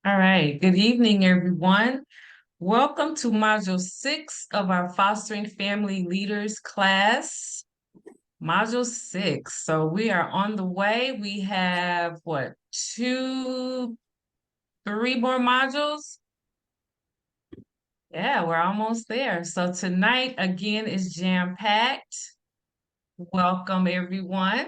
All right. Good evening, everyone. Welcome to Module 6 of our Fostering Family Leaders class. Module 6. So we are on the way. We have, three more modules? Yeah, we're almost there. So tonight, again, is jam-packed. Welcome, everyone.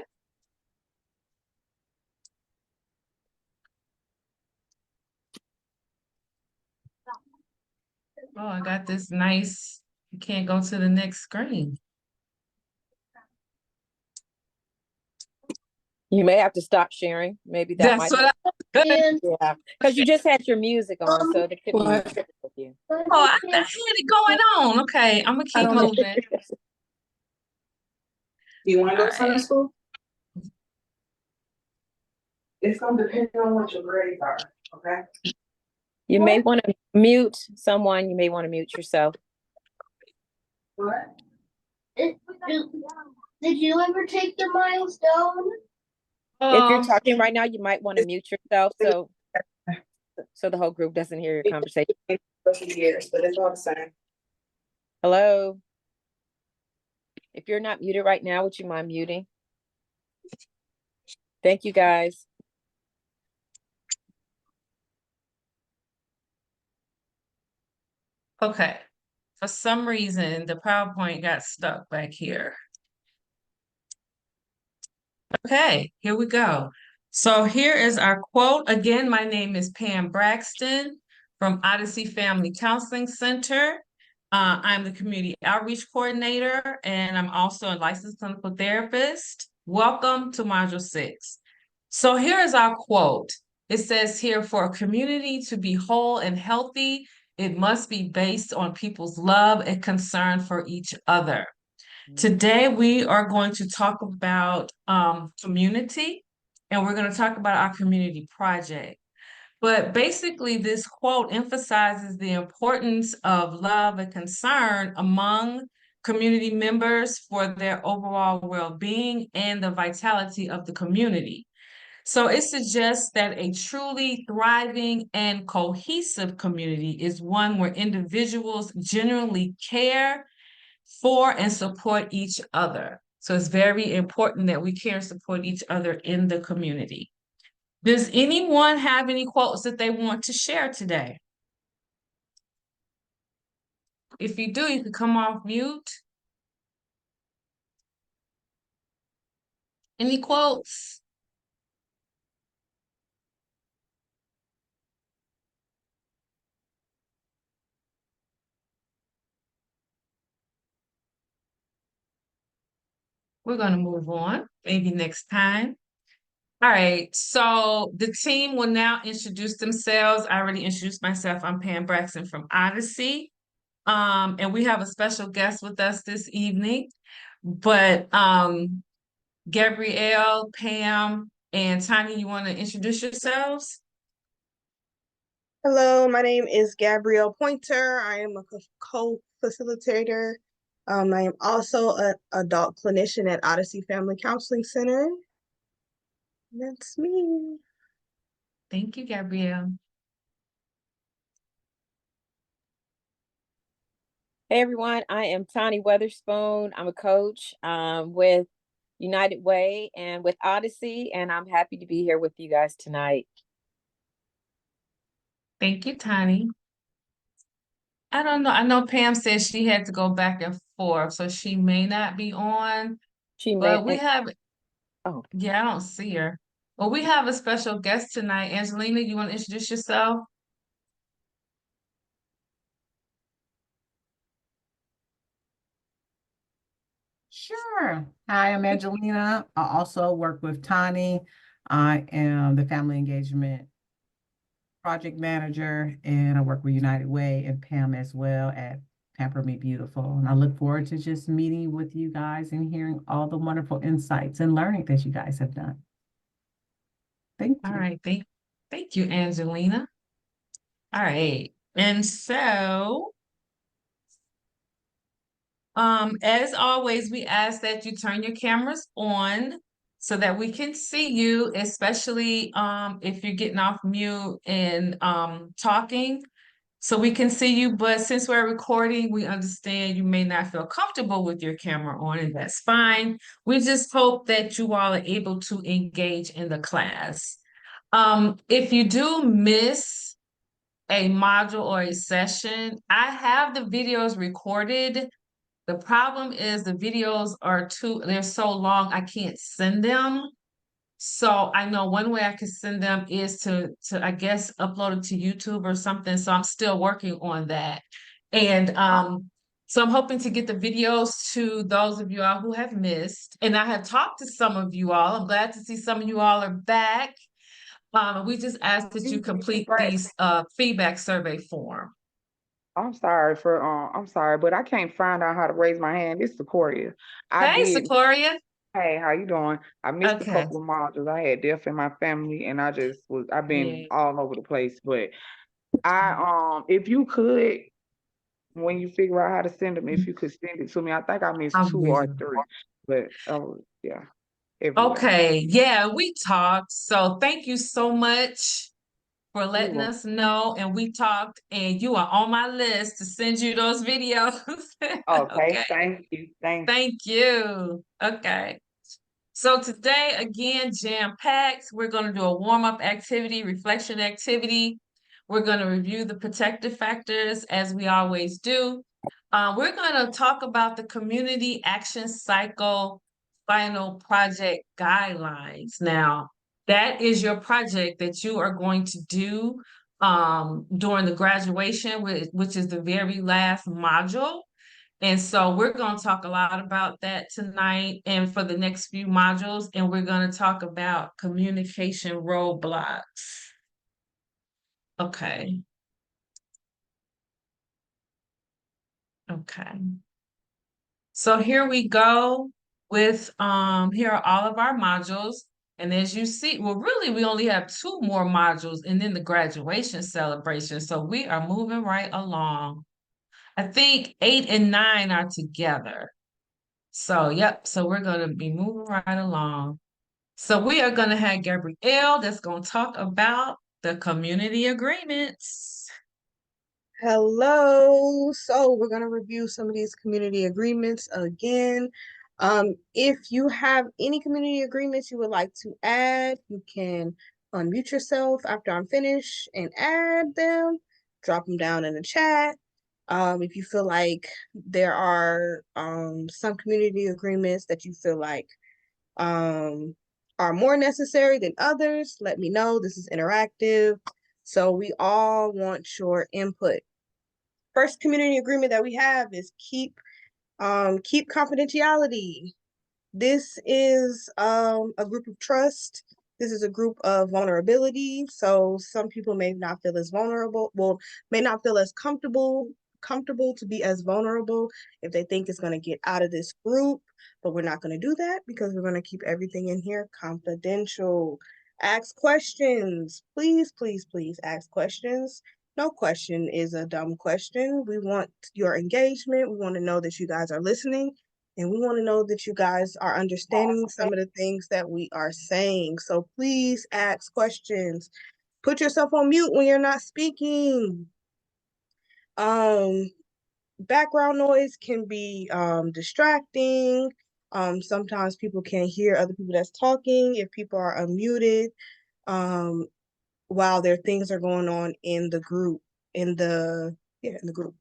Oh, I got this nice, you can't go to the next screen. You may have to stop sharing. Maybe that That's might what I yeah, because you just had your music on, so it could be with you. Oh, I had it going on. Okay, I'm gonna keep moving. Do you want to go to All Sunday right. school? It's gonna depend on what your grades are, okay? You may want to mute someone. You may want to mute yourself. What? Did you ever take the milestone? If you're talking right now, you might want to mute yourself so the whole group doesn't hear your conversation. Years, but it's all the same. Hello. If you're not muted right now, would you mind muting? Thank you, guys. Okay. For some reason, the PowerPoint got stuck back here. Okay, here we go. So here is our quote. Again, my name is Pam Braxton from Odyssey Family Counseling Center. I'm the Community Outreach Coordinator, and I'm also a licensed clinical therapist. Welcome to Module 6. So here is our quote. It says here, for a community to be whole and healthy, it must be based on people's love and concern for each other. Today, we are going to talk about community, and we're going to talk about our community project. But basically, this quote emphasizes the importance of love and concern among community members for their overall well-being and the vitality of the community. So it suggests that a truly thriving and cohesive community is one where individuals genuinely care for and support each other. So it's very important that we care and support each other in the community. Does anyone have any quotes that they want to share today? If you do, you can come off mute. Any quotes? We're going to move on, maybe next time. All right, so the team will now introduce themselves. I already introduced myself. I'm Pam Braxton from Odyssey. And we have a special guest with us this evening. But Gabrielle, Pam, and Tanya, you want to introduce yourselves? Hello, my name is Gabrielle Pointer. I am a co-facilitator. I am also an adult clinician at Odyssey Family Counseling Center. That's me. Thank you, Gabrielle. Hey, everyone. I am Tani Weatherspoon. I'm a coach with United Way and with Odyssey, and I'm happy to be here with you guys tonight. Thank you, Tani. I don't know. I know Pam said she had to go back and forth, so she may not be on. But we have, yeah, I don't see her. Well, we have a special guest tonight. Angelina, you want to introduce yourself? Sure. Hi, I'm Angelina. I also work with Tani. I am the Family Engagement Project Manager, and I work with United Way and Pam as well at Pamper Me Beautiful. And I look forward to just meeting with you guys and hearing all the wonderful insights and learning that you guys have done. Thank you. All right. Thank you, Angelina. All right. And so, as always, we ask that you turn your cameras on so that we can see you, especially if you're getting off mute and talking, so we can see you. But since we're recording, we understand you may not feel comfortable with your camera on, and that's fine. We just hope that you all are able to engage in the class. If you do miss a module or a session, I have the videos recorded. The problem is the videos are they're so long, I can't send them. So I know one way I could send them is to I guess upload it to YouTube or something. So I'm still working on that. And so I'm hoping to get the videos to those of you all who have missed. And I have talked to some of you all. I'm glad to see some of you all are back. We just ask that you complete these feedback survey form. I'm sorry, but I can't find out how to raise my hand. It's Sequoia. I Hey, did. Sequoia. Hey, how you doing? I missed a Okay. couple of modules. I had death in my family, and I've been Yeah. all over the place. But if you could, when you figure out how to send them, if you could send it to me. I think I missed I 2 or will. 3, but yeah, everywhere. Okay, yeah, we talked. So thank you so much for You're letting welcome. us know. And we talked, and you are on my list to send you those videos. Okay, Okay, thank you. Thank you. thank you. Okay. So today, again, jam-packed. We're going to do a warm-up activity, reflection activity. We're going to review the protective factors as we always do. We're going to talk about the community action cycle final project guidelines. Now, that is your project that you are going to do during the graduation, which is the very last module. And so we're going to talk a lot about that tonight and for the next few modules, and we're going to talk about communication roadblocks. Okay. Okay. So here we go with, here are all of our modules. And as you see, well, really, we only have 2 more modules and then the graduation celebration. So we are moving right along. I think 8 and 9 are together. So, yep. So we're going to be moving right along. So we are going to have Gabrielle that's going to talk about the community agreements. Hello. So we're going to review some of these community agreements again. If you have any community agreements you would like to add, you can unmute yourself after I'm finished and add them. Drop them down in the chat. If you feel like there are some community agreements that you feel like are more necessary than others, let me know. This is interactive. So we all want your input. First community agreement that we have is keep confidentiality. This is a group of trust. This is a group of vulnerability. So some people may not feel as vulnerable, may not feel as comfortable to be as vulnerable if they think it's going to get out of this group, but we're not going to do that because we're going to keep everything in here confidential. Ask questions. Please, please, please ask questions. No question is a dumb question. We want your engagement. We want to know that you guys are listening, and we want to know that you guys are understanding some of the things that we are saying. So please ask questions. Put yourself on mute when you're not speaking. Background noise can be distracting. Sometimes people can't hear other people that's talking if people are unmuted while their things are going on in the group, in the group.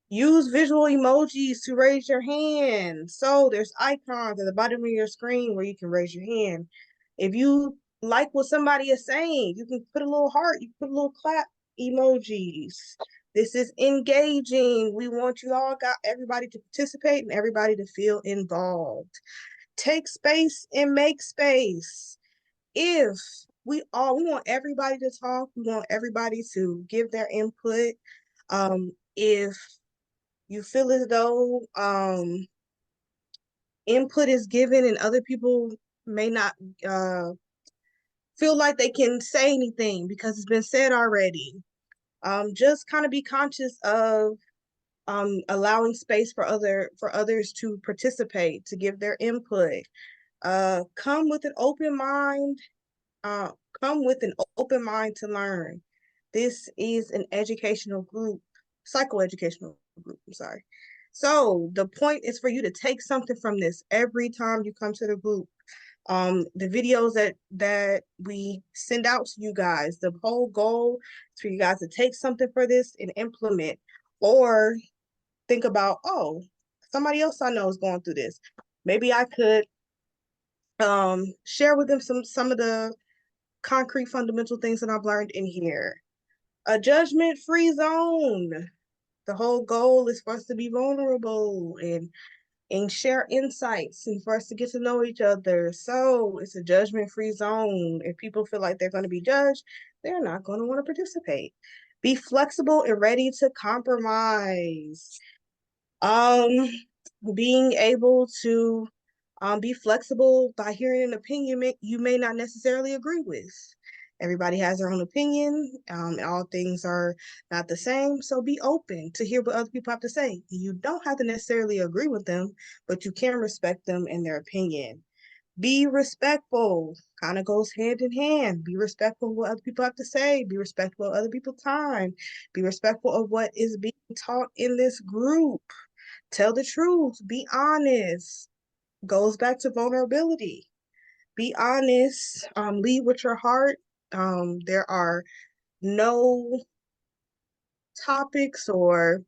Use visual emojis to raise your hand. So there's icons at the bottom of your screen where you can raise your hand. If you like what somebody is saying, you can put a little heart, you can put a little clap emojis. This is engaging. We want everybody to participate and everybody to feel involved. Take space and make space. If we want everybody to talk, we want everybody to give their input. If you feel as though input is given and other people may not feel like they can say anything because it's been said already, just kind of be conscious of allowing space for others to participate, to give their input. Come with an open mind. Come with an open mind to learn. This is an educational group, psychoeducational group, I'm sorry. So the point is for you to take something from this every time you come to the group. The videos that we send out to you guys, the whole goal is for you guys to take something for this and implement, or think about, oh, somebody else I know is going through this. Maybe I could share with them some of the concrete fundamental things that I've learned in here. A judgment-free zone. The whole goal is for us to be vulnerable and share insights and for us to get to know each other. So it's a judgment-free zone. If people feel like they're going to be judged, they're not going to want to participate. Be flexible and ready to compromise. Being able to be flexible by hearing an opinion you may not necessarily agree with. Everybody has their own opinion, and all things are not the same. So be open to hear what other people have to say. You don't have to necessarily agree with them, but you can respect them and their opinion. Be respectful, kind of goes hand in hand. Be respectful of what other people have to say. Be respectful of other people's time. Be respectful of what is being taught in this group. Tell the truth. Be honest. Goes back to vulnerability. Be honest. Lead with your heart. There are no topics or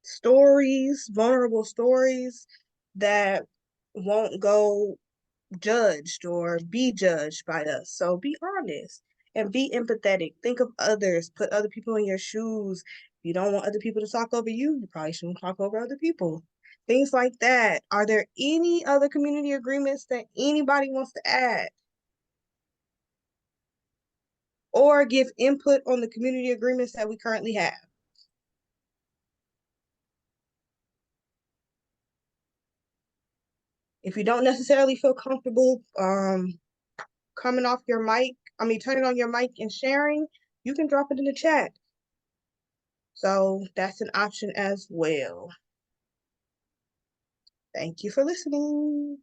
stories, vulnerable stories that won't go judged or be judged by us. So be honest and be empathetic. Think of others, put other people in your shoes. If you don't want other people to talk over you, you probably shouldn't talk over other people. Things like that. Are there any other community agreements that anybody wants to add? Or give input on the community agreements that we currently have? If you don't necessarily feel comfortable coming off your mic, turning on your mic and sharing, you can drop it in the chat. So that's an option as well. Thank you for listening.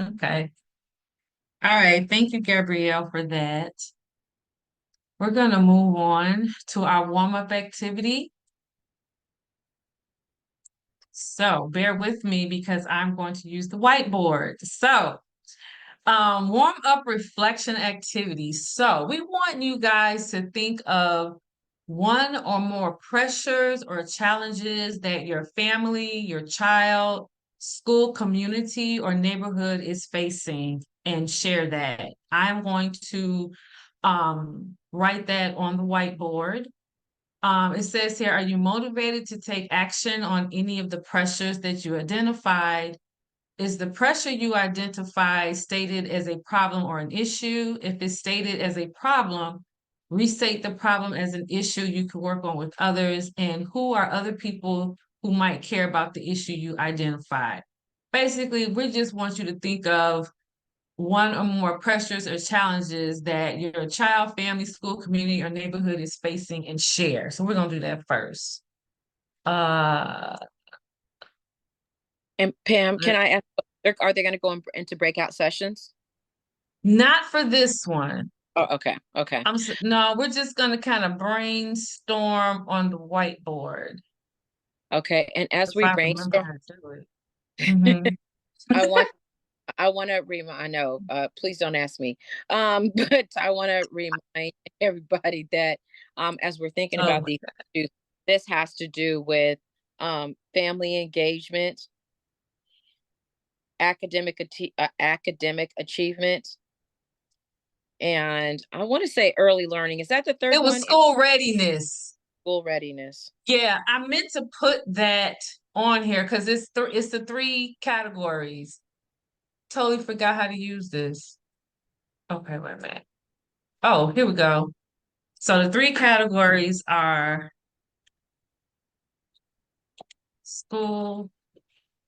Okay. All right. Thank you, Gabrielle, for that. We're going to move on to our warm-up activity. So bear with me because I'm going to use the whiteboard. So warm-up reflection activities. So we want you guys to think of one or more pressures or challenges that your family, your child, school, community, or neighborhood is facing and share that. I'm going to write that on the whiteboard. It says here, are you motivated to take action on any of the pressures that you identified? Is the pressure you identify stated as a problem or an issue? If it's stated as a problem, restate the problem as an issue you could work on with others. And who are other people who might care about the issue you identified? Basically, we just want you to think of one or more pressures or challenges that your child, family, school, community, or neighborhood is facing and share. So we're going to do that first. And Pam, can I ask, are they going to go into breakout sessions? Not for this one. Oh, okay. Okay. No, we're just going to kind of brainstorm on the whiteboard. Okay. And as If we I remember brainstorm, how to do it. Mhm. I want to remind, I know, please don't ask me. But I want to remind everybody that as we're thinking Oh about my these issues, this has to do with family engagement, academic achievement, and I want to say early learning. Is that the third It was one? school readiness. School readiness. Yeah, I meant to put that on here because it's the three categories. Totally forgot how to use this. Okay, wait a minute. Oh, here we go. So the three categories are school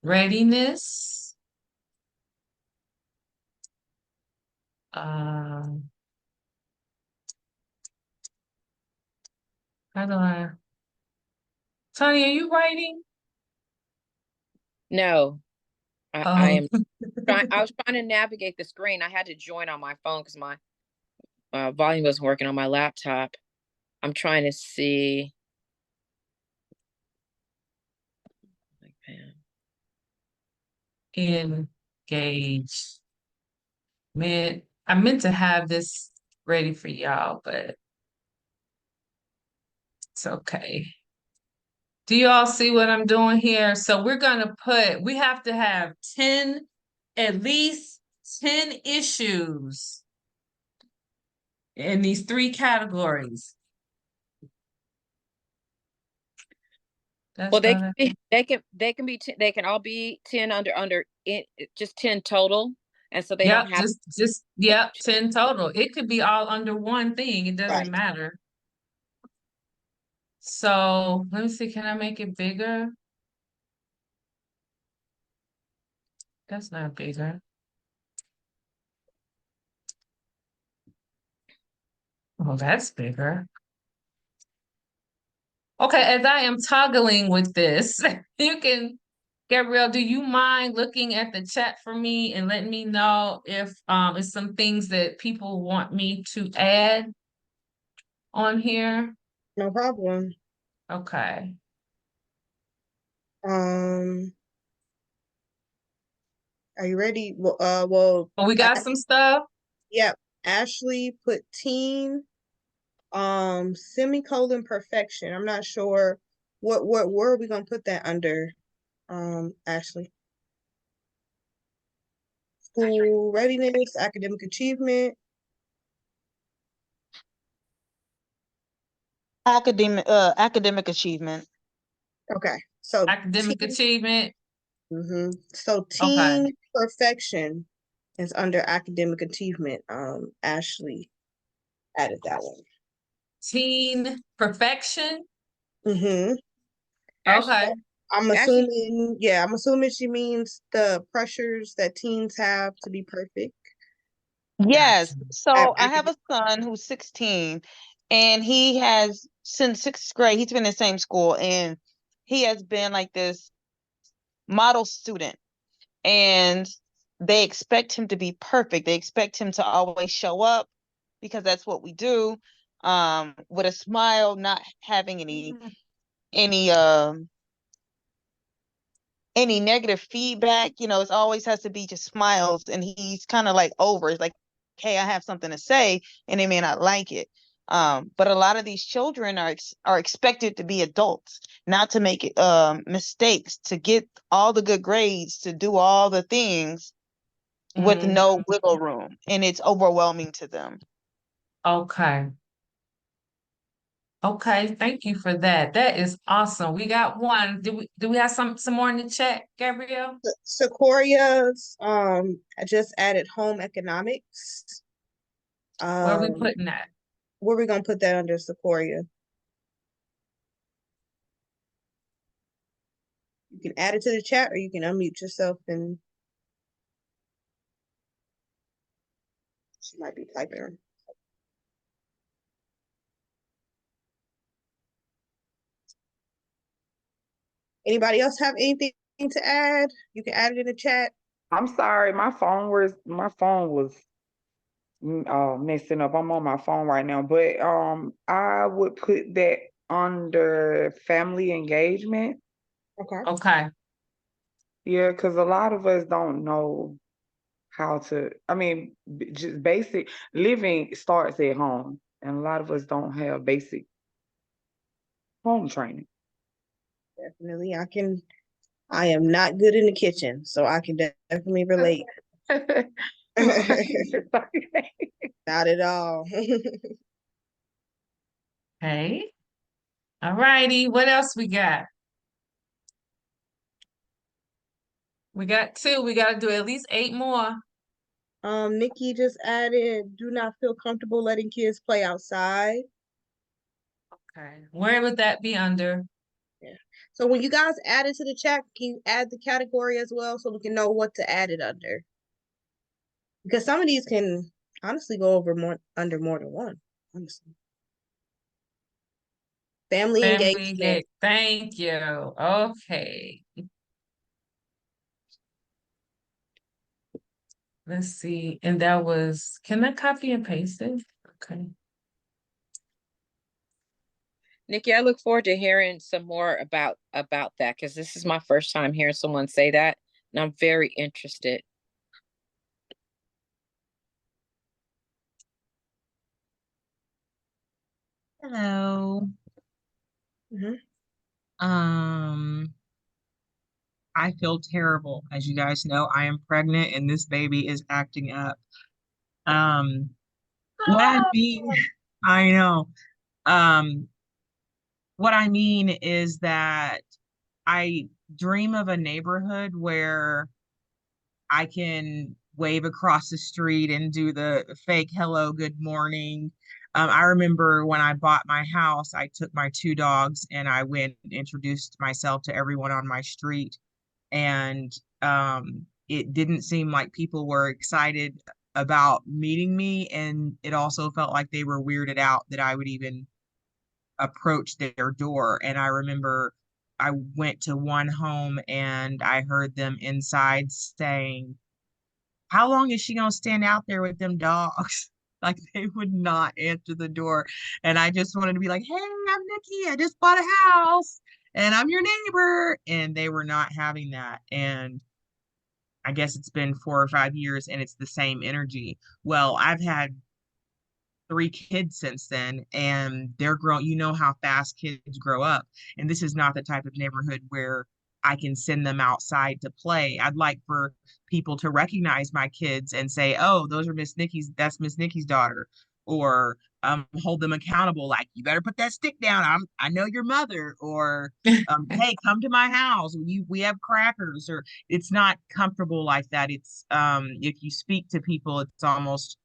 readiness, um, how do I, Tony, are you writing? No, I Oh, am I was trying to navigate the screen. I had to join on my phone because my volume wasn't working on my laptop. I'm trying to see. Like, man. engage. Man, I meant to have this ready for y'all, but it's okay. Do you all see what I'm doing here? So we're gonna we have to have 10, at least 10 issues in these three categories. That's Well, better. they can be they can all be 10 under just 10 total, and so they don't Yep, have yep, 10 total. It could be all under one thing. It doesn't Right. matter. So let me see, can I make it bigger? That's not bigger. Oh, that's bigger. Okay, as I am toggling with this, you can, Gabrielle, do you mind looking at the chat for me and letting me know if it's some things that people want me to add on here? No problem. Okay. Um, are you ready? Well, Well, we got some stuff. yep. Ashley put teen, semicolon perfection. I'm not sure where are we gonna put that under, Ashley? School readiness, academic achievement. Academic achievement. Okay, so Academic teen, achievement. so Okay. teen perfection is under academic achievement. Ashley added that one. Teen perfection. Mm-hmm. Okay. I'm Ashley, assuming, I'm assuming she means the pressures that teens have to be perfect Gotcha. Yes. at So I have academic. a son who's 16 and he has since sixth grade, he's been in the same school and he has been like this model student and they expect him to be perfect. They expect him to always show up because that's what we do. With a smile, not having any any negative feedback, it always has to be just smiles. And he's kind of like over it's like, hey, I have something to say, and they may not like it. But a lot of these children are expected to be adults, not to make mistakes, to get all the good grades, to do all the things with Mhm. no wiggle room, and it's overwhelming to them. Okay. Okay, thank you for that. That is awesome. We got one. Do we have some more in the chat, Gabrielle? Sequoia's I just added home economics. Where are we Um, putting that? where we gonna put that under Sequoia? You can add it to the chat or you can unmute yourself and she might be typing. Anybody else have anything to add? You can add it in the chat. I'm sorry, my phone was messing up. I'm on my phone right now, but I would put that under family engagement. Okay. Okay. Yeah, because a lot of us don't know how to, I mean, just basic living starts at home, and a lot of us don't have basic home training. Definitely. I am not good in the kitchen, so I can definitely relate. Not at all. Okay. All righty. What else we got? We got two. We got to do at least 8 more. Nikki just added, do not feel comfortable letting kids play outside. Okay. Where would that be under? Yeah. So when you guys add it to the chat, can you add the category as well so we can know what to add it under? Because some of these can honestly go under more than one, honestly. Family Family engagement. engagement. Thank you. Okay. let's see. And that was, can I copy and paste it? Okay. Nikki, I look forward to hearing some more about that because this is my first time hearing someone say that, and I'm very interested. Hello. Mhm. I feel terrible. As you guys know, I am pregnant and this baby is acting up. Um, what I mean, I know. Um, what I mean is that I dream of a neighborhood where I can wave across the street and do the fake hello, good morning. I remember when I bought my house, I took my two dogs and I went and introduced myself to everyone on my street. And it didn't seem like people were excited about meeting me. And it also felt like they were weirded out that I would even approach their door. And I remember I went to one home and I heard them inside saying, how long is she gonna stand out there with them dogs? Like they would not answer the door. And I just wanted to be like, hey, I'm Nikki. I just bought a house and I'm your neighbor. And they were not having that. And I guess it's been 4 or 5 years and it's the same energy. Well, I've had 3 kids since then, and they're grown. You know how fast kids grow up. And this is not the type of neighborhood where I can send them outside to play. I'd like for people to recognize my kids and say, oh, those are that's Miss Nikki's daughter. Or hold them accountable, like, you better put that stick down. I know your mother. Or hey, come to my house. We have crackers. Or it's not comfortable like that. It's if you speak to people, it's almost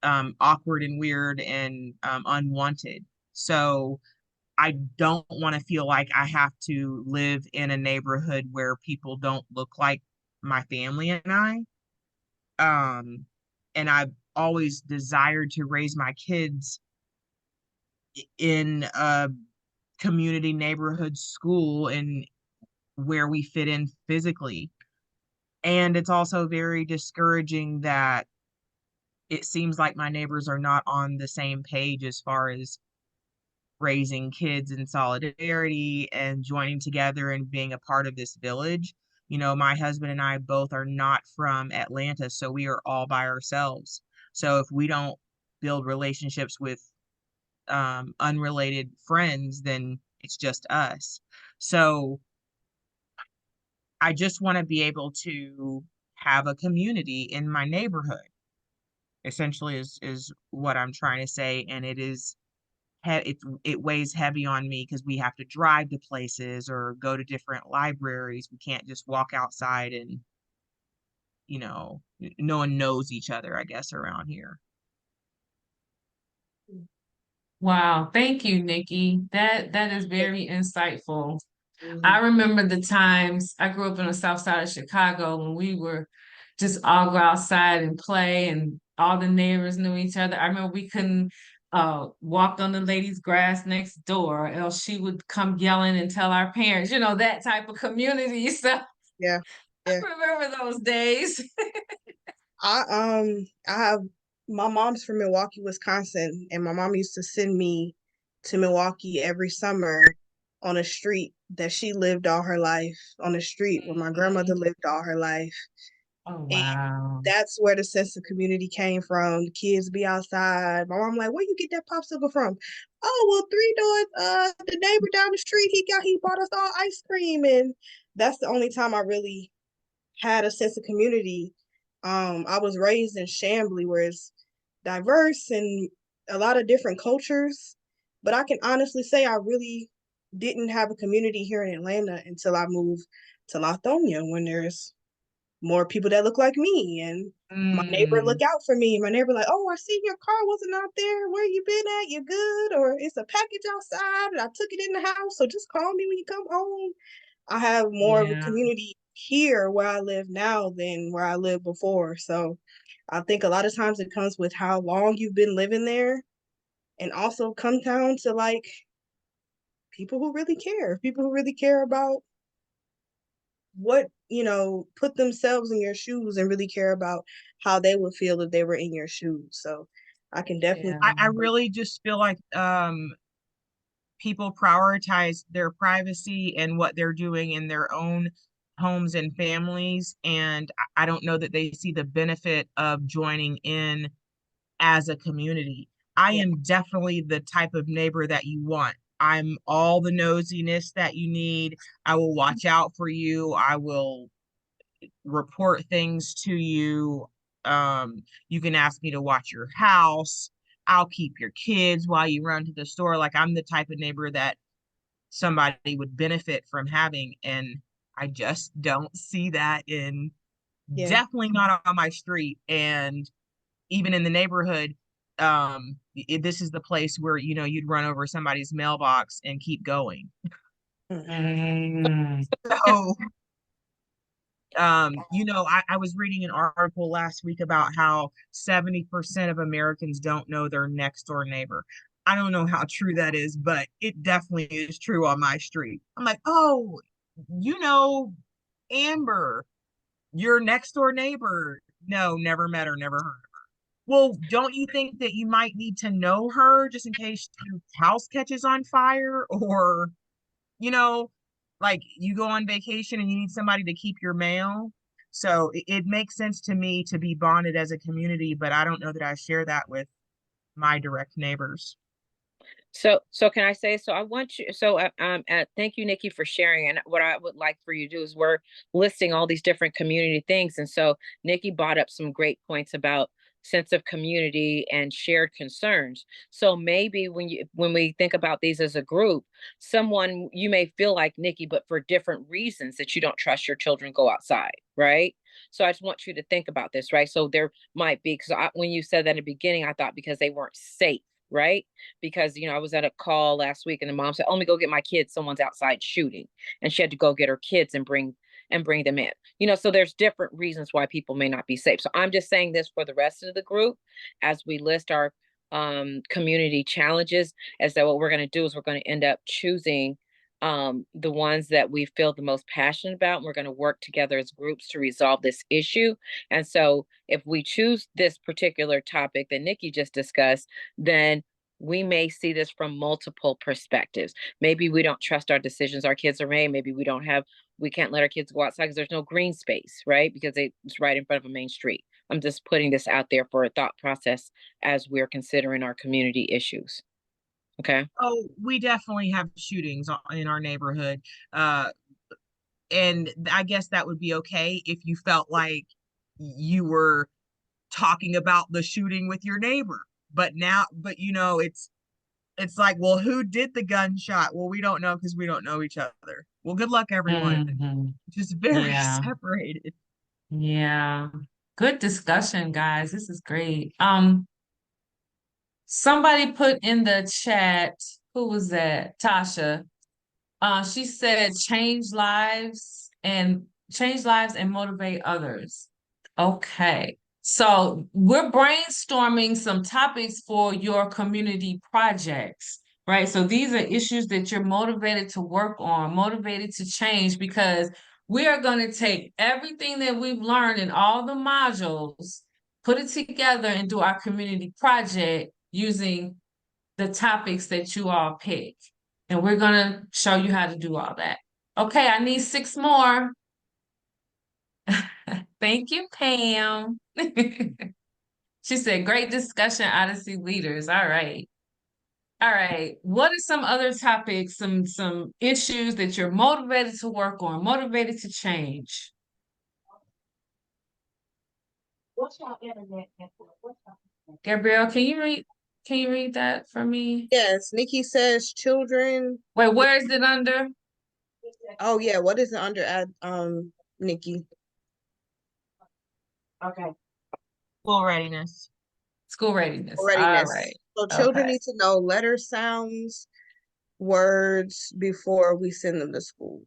awkward and weird and unwanted. So I don't want to feel like I have to live in a neighborhood where people don't look like my family and I. And I've always desired to raise my kids in a community neighborhood school and where we fit in physically. And it's also very discouraging that it seems like my neighbors are not on the same page as far as raising kids in solidarity and joining together and being a part of this village. You know, my husband and I both are not from Atlanta, so we are all by ourselves. So if we don't build relationships with unrelated friends, then it's just us. So I just want to be able to have a community in my neighborhood, essentially is what I'm trying to say. And it weighs heavy on me because we have to drive to places or go to different libraries. We can't just walk outside and, no one knows each other, I guess, around here. Wow, thank you, Nikki. That is very insightful. I Mhm. remember the times I grew up in the south side of Chicago when we were just all go outside and play and all the neighbors knew each other. I remember we couldn't walk on the lady's grass next door, or else she would come yelling and tell our parents, that type of community. So Yeah. I Yeah. remember those days. I have my mom's from Milwaukee, Wisconsin, and my mom used to send me to Milwaukee every summer on a street that she lived all her life, on a street where my grandmother lived all her life. Oh, And wow. that's where the sense of community came from. The kids be outside. My mom like, where you get that popsicle from? Oh, well, 3 doors, the neighbor down the street, he bought us all ice cream. And that's the only time I really had a sense of community. I was raised in Chamblee, where it's diverse and a lot of different cultures. But I can honestly say I really didn't have a community here in Atlanta until I moved to Lithonia, when there's more people that look like me, and my neighbor Mm, look out for me. My neighbor like, oh, I see your car wasn't out there. Where you been at? You good? Or it's a package outside and I took it in the house. So just call me when you come home. I have more of a yeah. community here where I live now than where I lived before. So I think a lot of times it comes with how long you've been living there, and also come down to like people who really care about what put themselves in your shoes and really care about how they would feel if they were in your shoes. So I can definitely. Yeah. I really just feel like people prioritize their privacy and what they're doing in their own homes and families. And I don't know that they see the benefit of joining in as a community. I Yeah. am definitely the type of neighbor that you want. I'm all the nosiness that you need. I will watch out for you. I will report things to you. You can ask me to watch your house. I'll keep your kids while you run to the store. Like, I'm the type of neighbor that somebody would benefit from having. And I just don't see that in, Yeah. definitely not on my street. And even in the neighborhood, this is the place where, you'd run over somebody's mailbox and keep going. Mm. So, I was reading an article last week about how 70% of Americans don't know their next door neighbor. I don't know how true that is, but it definitely is true on my street. I'm like, oh, you know, Amber, your next door neighbor. No, never met her, never heard of her. Well, don't you think that you might need to know her just in case your house catches on fire, or, you know, like you go on vacation and you need somebody to keep your mail? So it makes sense to me to be bonded as a community, but I don't know that I share that with my direct neighbors. So can I say, so I want you, so thank you, Nikki, for sharing. And what I would like for you to do is we're listing all these different community things. And so Nikki brought up some great points about sense of community and shared concerns. So maybe when we think about these as a group, someone you may feel like Nikki, but for different reasons that you don't trust your children go outside, right? So I just want you to think about this, right? So there might be, because when you said that in the beginning, I thought because they weren't safe, right? Because I was at a call last week and the mom said, "Oh, let me go get my kids. Someone's outside shooting," and she had to go get her kids and bring them in. So there's different reasons why people may not be safe. So I'm just saying this for the rest of the group as we list our community challenges. As that what we're going to do is we're going to end up choosing the ones that we feel the most passionate about, and we're going to work together as groups to resolve this issue. And so if we choose this particular topic that Nikki just discussed, then we may see this from multiple perspectives. Maybe we don't trust our decisions our kids are made. Maybe we can't let our kids go outside because there's no green space, right? Because it's right in front of a main street. I'm just putting this out there for a thought process as we're considering our community issues. Okay. Oh, we definitely have shootings in our neighborhood. And I guess that would be okay if you felt like you were talking about the shooting with your neighbor. But it's like, well, who did the gunshot? Well, we don't know because we don't know each other. Well, good luck, everyone. Mhm. Just very Yeah. separated. Yeah. Good discussion, guys. This is great. Somebody put in the chat, who was that? Tasha. She said change lives and motivate others. Okay. So we're brainstorming some topics for your community projects, right? So these are issues that you're motivated to work on, motivated to change, because we are going to take everything that we've learned in all the modules, put it together and do our community project using the topics that you all pick. And we're gonna show you how to do all that. Okay, I need 6 more. Thank you, Pam. She said, great discussion, Odyssey leaders. All right. All right. What are some other topics, some issues that you're motivated to work on, motivated to change? What's our internet network? Gabrielle, can you read that for me? Yes, Nikki says children. Wait, where is it under? Oh yeah, what is it under Nikki? Okay. School readiness. School readiness. All Readiness. right. So children Okay. need to know letter sounds, words before we send them to school.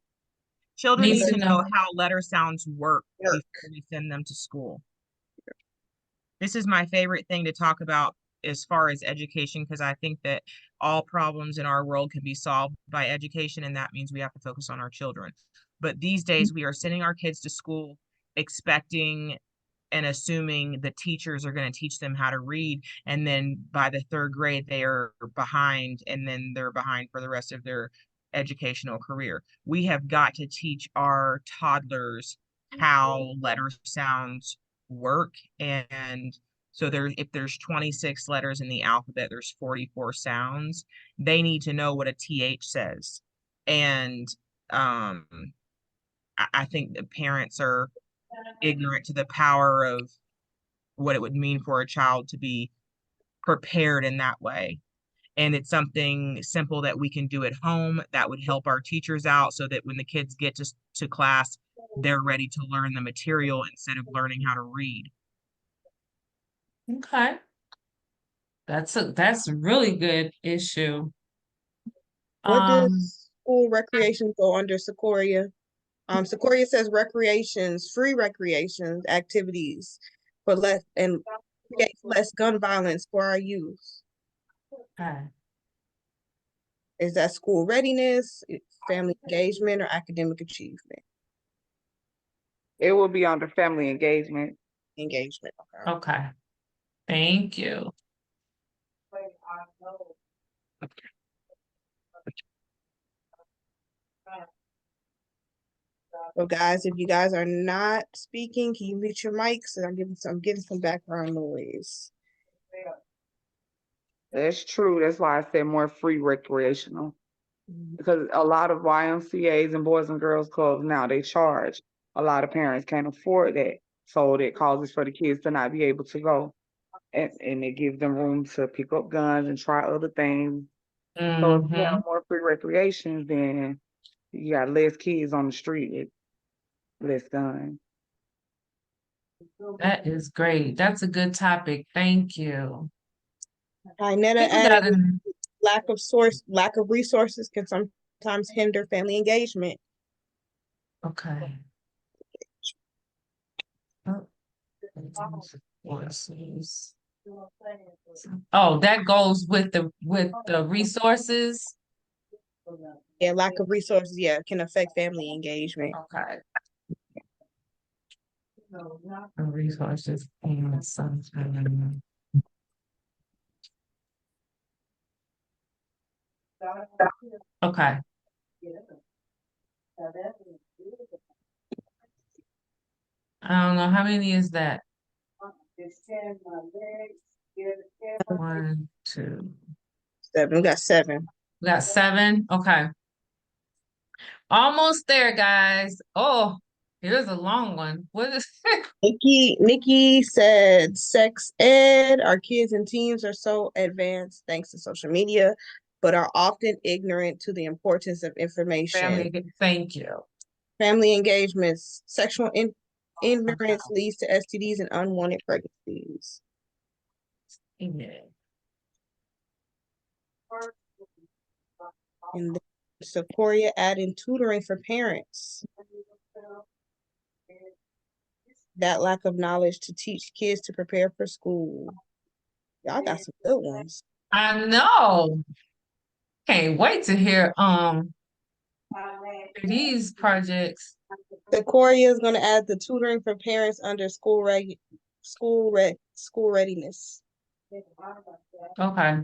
Children Need need to to know. know how letter sounds work Work. before we send them to school. This is my favorite thing to talk about as far as education, because I think that all problems in our world can be solved by education, and that means we have to focus on our children. But these days we are sending our kids to school expecting and assuming the teachers are going to teach them how to read. And then by the third grade, they are behind, and then they're behind for the rest of their educational career. We have got to teach our toddlers how letter sounds work. And so if there's 26 letters in the alphabet, there's 44 sounds. They need to know what a TH says. And I think the parents are ignorant to the power of what it would mean for a child to be prepared in that way. And it's something simple that we can do at home that would help our teachers out so that when the kids get to class, they're ready to learn the material instead of learning how to read. Okay. That's a really good issue. What does school recreation go under Sequoia? Sequoia says recreations, free recreations, activities for less and create less gun violence for our youth. Okay. Is that school readiness, family engagement, or academic achievement? It will be under family engagement. Engagement. Okay. Okay. Thank you. So guys, if you guys are not speaking, can you mute your mics? And I'm getting some background noise. That's true. That's why I said more free recreational. Because a lot of YMCAs and Boys and Girls Clubs now, they charge. A lot of parents can't afford that. So that causes for the kids to not be able to go. And it gives them room to pick up guns and try other things. So if you have more free recreation, then you got less kids on the street with less guns. That is great. That's a good topic. Thank you. Netta People added gotta- lack of resources can sometimes hinder family engagement. Okay. Oh, that goes with the resources. Yeah, lack of resources, yeah, can affect family engagement. Okay. The resources and sometimes. Okay. I don't know how many is that. 1, 2. 7. We got 7. We got 7. Okay. Almost there, guys. Oh, here's a long one. What is Nikki said sex ed. Our kids and teens are so advanced thanks to social media, but are often ignorant to the importance of information. Thank you. Family engagements, sexual ignorance leads to STDs and unwanted pregnancies. Yeah. And then Sequoia adding tutoring for parents. That lack of knowledge to teach kids to prepare for school. Y'all got some good ones. I know. Can't wait to hear these projects. Sequoia is going to add the tutoring for parents under school readiness. Okay.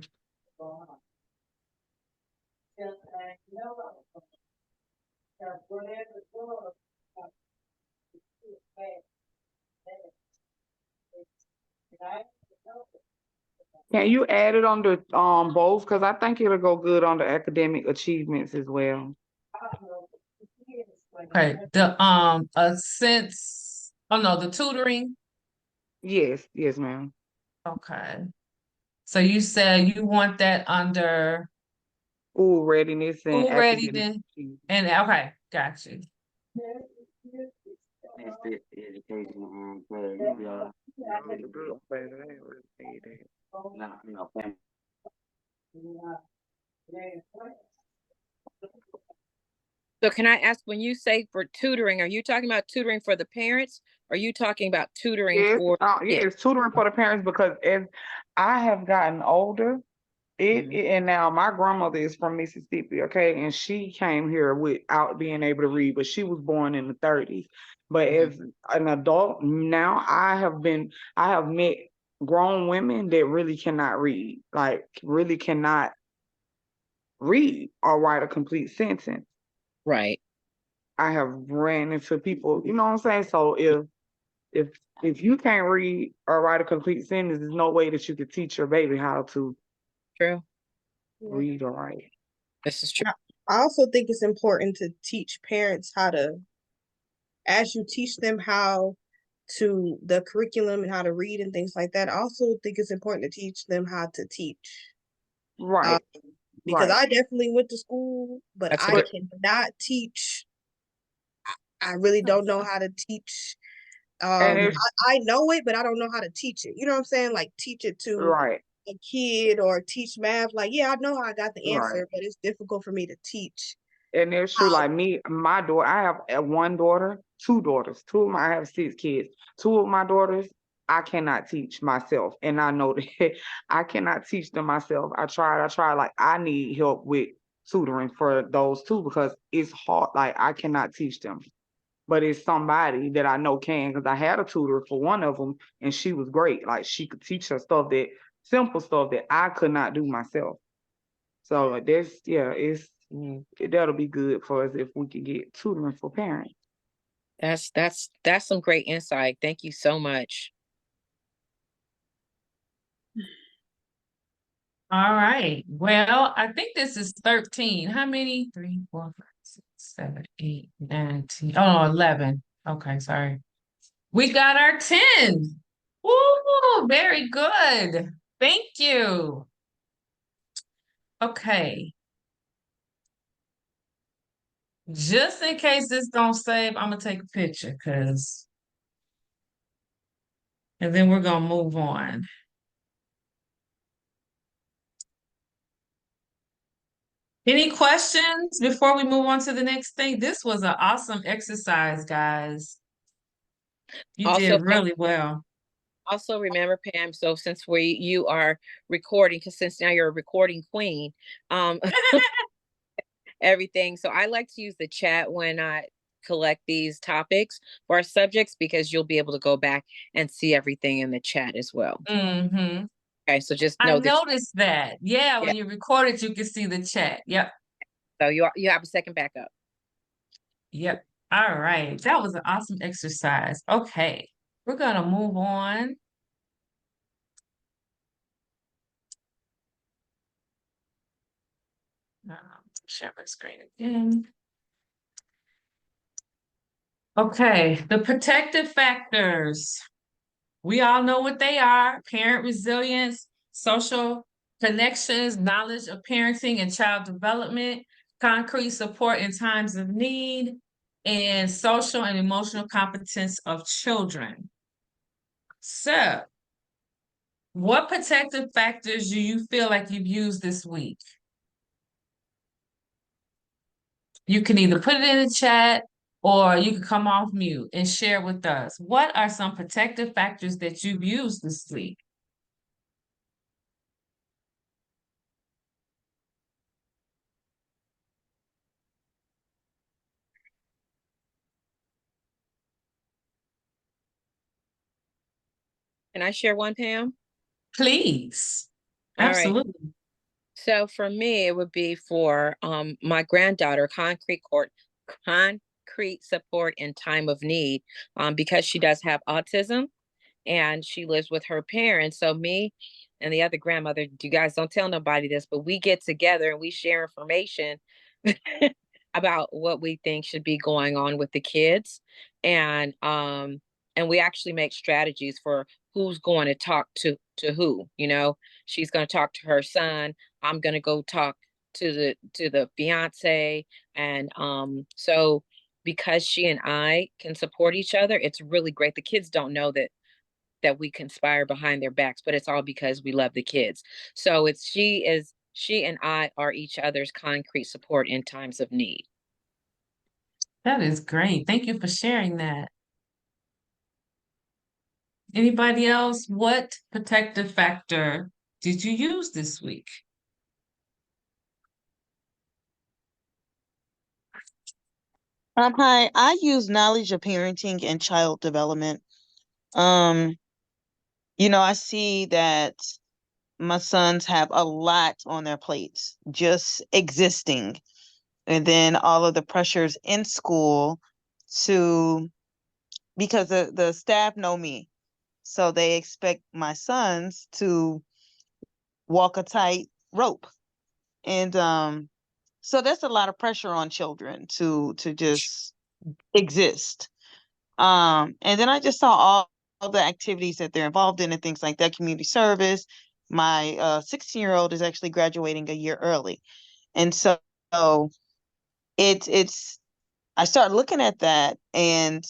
Can you add it under both? Because I think it'll go good under academic achievements as well. Okay. The the tutoring. Yes, ma'am. Okay. So you said you want that under School readiness and school readiness and okay, got you. So can I ask, when you say for tutoring, are you talking about tutoring for the parents? Or are you talking about tutoring Yes, for it's tutoring for the parents because as I have gotten older, And now my grandmother is from Mississippi, okay, and she came here without being able to read, but she was born in the 30s. But as an adult now, I have met grown women that really cannot read, like really cannot read or write a complete sentence. Right. I have ran into people, you know what I'm saying? So if you can't read or write a complete sentence, there's no way that you could teach your baby how to True. read or write. This is true. I also think it's important to teach parents how to, as you teach them how to the curriculum and how to read and things like that, I also think it's important to teach them how to teach. Right. Because right. I definitely went to school, but That's a I good- cannot teach. I really don't know how to teach. And it's I know it, but I don't know how to teach it. You know what I'm saying? Like teach it to right, a kid or teach math. Like, yeah, I know how I got the right. answer, but it's difficult for me to teach. And it's true, like me, my daughter, I have one daughter, two daughters, I have 6 kids. 2 of my daughters, I cannot teach myself. And I know that I cannot teach them myself. I tried, like I need help with tutoring for those 2 because it's hard, like I cannot teach them. But it's somebody that I know can, because I had a tutor for one of them and she was great. Like she could teach her simple stuff that I could not do myself. So that'll be good for us if we could get tutoring for parents. That's some great insight. Thank you so much. All right. Well, I think this is 13. How many? 3, 4, 5, 6, 7, 8, 9, 10. Oh, no, 11. Okay, sorry. We got our 10. Woo, very good. Thank you. Okay. Just in case this don't save, I'm gonna take a picture and then we're gonna move on. Any questions before we move on to the next thing? This was an awesome exercise, guys. You Also, did really well. also remember, Pam, so since you are recording, because since now you're a recording queen, um, everything. So I like to use the chat when I collect these topics for our subjects because you'll be able to go back and see everything in the chat as well. Mm-hmm. Okay, so just I know that. noticed that. Yeah, Yeah. when you record it, you can see the chat. Yep. So you have a second backup. Yep. All right. That was an awesome exercise. Okay. We're gonna move on. Share my screen again. Okay, the protective factors. We all know what they are: parent resilience, social connections, knowledge of parenting and child development, concrete support in times of need, and social and emotional competence of children. So, what protective factors do you feel like you've used this week? You can either put it in the chat or you can come off mute and share with us. What are some protective factors that you've used this week? Can I share one, Pam? Please. All right. Absolutely. So for me, it would be for my granddaughter, concrete support in time of need, because she does have autism and she lives with her parents. So me and the other grandmother, you guys don't tell nobody this, but we get together and we share information about what we think should be going on with the kids. And we actually make strategies for who's going to talk to who, you know. She's going to talk to her son. I'm going to go talk to the fiance. And so because she and I can support each other, it's really great. The kids don't know that we conspire behind their backs, but it's all because we love the kids. So she and I are each other's concrete support in times of need. That is great. Thank you for sharing that. Anybody else? What protective factor did you use this week? Hi, I use knowledge of parenting and child development. Um, I see that my sons have a lot on their plates just existing, and then all of the pressures in school to because the staff know me, so they expect my sons to walk a tight rope. And so that's a lot of pressure on children to just exist. And then I just saw all the activities that they're involved in and things like that, community service. My 16-year-old is actually graduating a year early. And so it's I started looking at that, and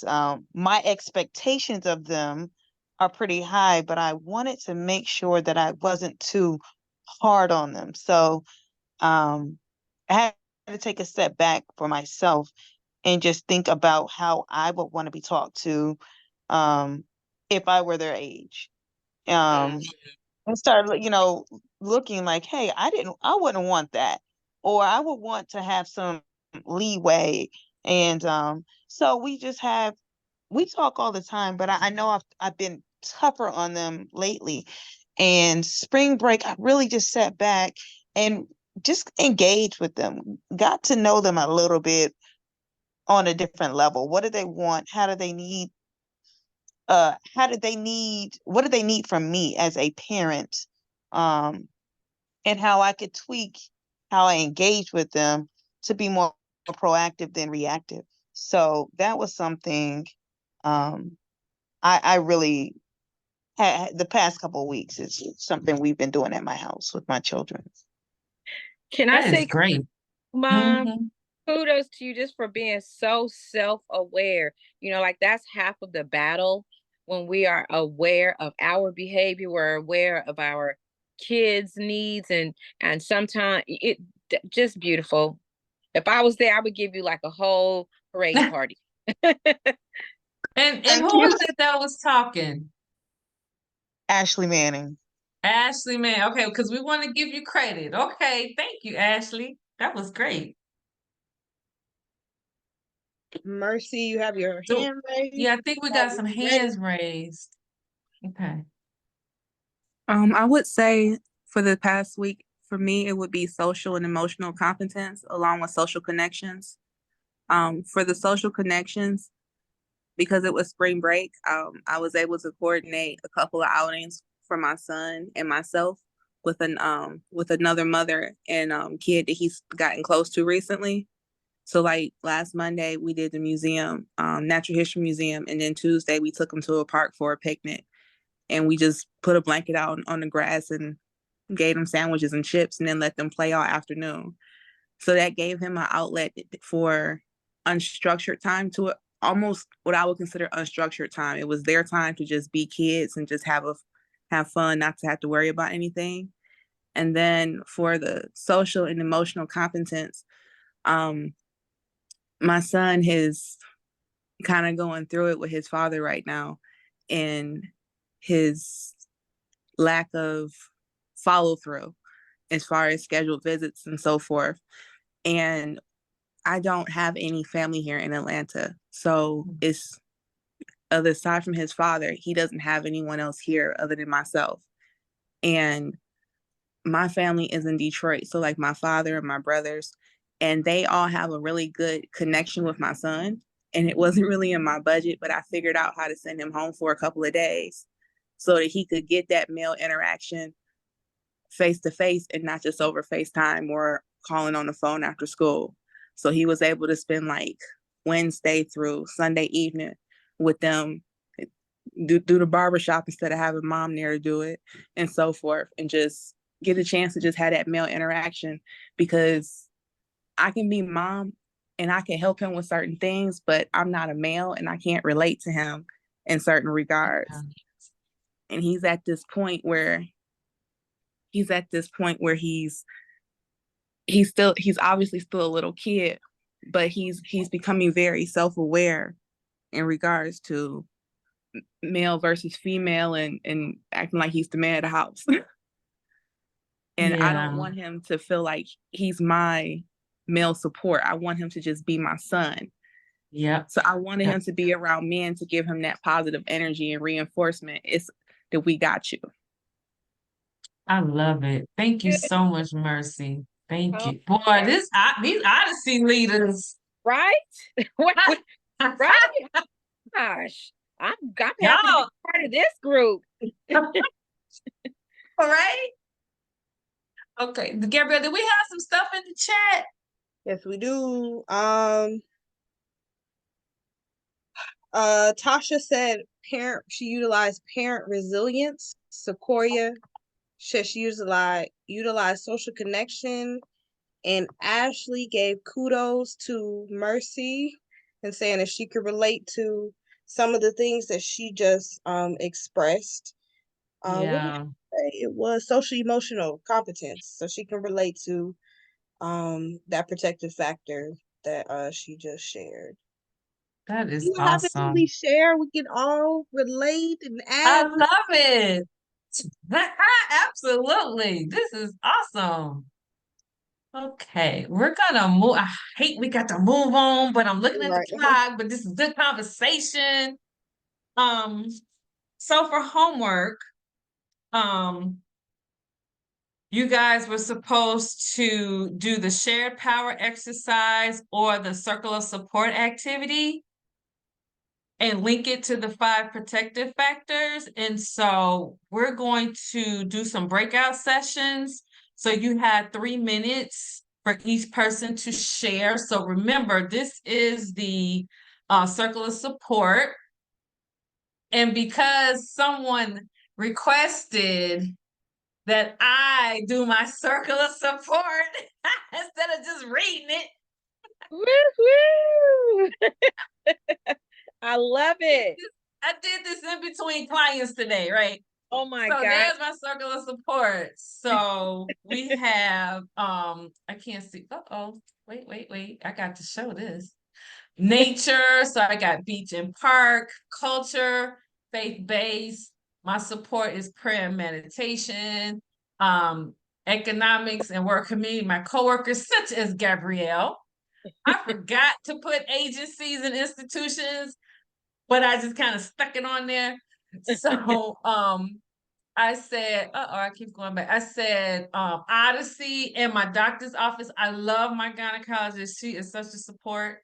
my expectations of them are pretty high, but I wanted to make sure that I wasn't too hard on them. So I had to take a step back for myself and just think about how I would want to be talked to um, if I were their age. Um, and start, looking like, hey, I wouldn't want that, or I would want to have some leeway. And so we talk all the time, but I know I've been tougher on them lately. And spring break, I really just sat back and just engaged with them, got to know them a little bit on a different level. What do they want? What do they need from me as a parent? Um, and how I could tweak how I engage with them to be more proactive than reactive. So that was something um, I really had the past couple of weeks. It's something we've been doing at my house with my children. Can I That is say, great. Mom, Hmm. kudos to you just for being so self-aware. Like that's half of the battle when we are aware of our behavior, we're aware of our kids' needs, and sometimes just beautiful. If I was there, I would give you like a whole parade party. And Thank who you. was it that was talking? Ashley Manning. Ashley, man. Okay, because we want to give you credit. Okay, thank you, Ashley. That was great. Mercy, you have your So, hand raised. yeah, I think we Are got some you ready? hands raised. Okay. I would say for the past week, for me, it would be social and emotional competence along with social connections. For the social connections, because it was spring break, I was able to coordinate a couple of outings for my son and myself with another mother and kid that he's gotten close to recently. So like last Monday we did the museum, Natural History Museum, and then Tuesday we took him to a park for a picnic, and we just put a blanket out on the grass and gave them sandwiches and chips and then let them play all afternoon. So that gave him an outlet for unstructured time, to almost what I would consider unstructured time. It was their time to just be kids and just have fun, not to have to worry about anything. And then for the social and emotional competence, um, my son is kind of going through it with his father right now, and his lack of follow through as far as scheduled visits and so forth. And I don't have any family here in Atlanta. So it's other aside from his father, he doesn't have anyone else here other than myself. And my family is in Detroit. So like my father and my brothers, and they all have a really good connection with my son. And it wasn't really in my budget, but I figured out how to send him home for a couple of days so that he could get that male interaction face to face and not just over FaceTime or calling on the phone after school. So he was able to spend like Wednesday through Sunday evening with them, do the barbershop instead of having mom there to do it, and so forth, and just get a chance to just have that male interaction, because I can be mom and I can help him with certain things, but I'm not a male and I can't relate to him in certain regards. And he's at this point where he's obviously still a little kid, but he's becoming very self-aware in regards to male versus female, and acting like he's the man of the house. And I don't Yeah. want him to feel like he's my male support. I want him to just be my son. Yep. So I wanted Yep. him to be around men to give him that positive energy and reinforcement. It's that we got you. I love it. Thank you so much, Mercy. Thank Oh, you. Boy, these Odyssey leaders. right? Right? Gosh, I'm happy to be Y'all, part of this group. all right? Okay, Gabrielle, did we have some stuff in the chat? Yes, we do. Tasha said she utilized parent resilience. Sequoia said she utilized social connection. And Ashley gave kudos to Mercy and saying that she could relate to some of the things that she just expressed. What did Yeah, she say? It was social emotional competence. So she can relate to that protective factor that she just shared. that is You have to really awesome. share. We can all relate and I add. love it. Absolutely. This is awesome. Okay, we're gonna move. I hate we got to move on, but I'm looking at the Right. clock, but this is good conversation. Um, so for homework, um, you guys were supposed to do the shared power exercise or the circle of support activity and link it to the 5 protective factors. And so we're going to do some breakout sessions. So you had 3 minutes for each person to share. So remember, this is the circle of support. And because someone requested that I do my circle of support instead of just reading it, Woo-hoo! I love it. I did this in between clients today, right? Oh my So God. there's my circle of support. So we have I can't see. Wait. I got to show this. Nature. So I got beach and park, culture, faith-based. My support is prayer and meditation, economics and work community. My coworkers, such as Gabrielle. I forgot to put agencies and institutions, but I just kind of stuck it on there. So I said, I keep going back. I said, Odyssey and my doctor's office. I love my gynecologist. She is such a support.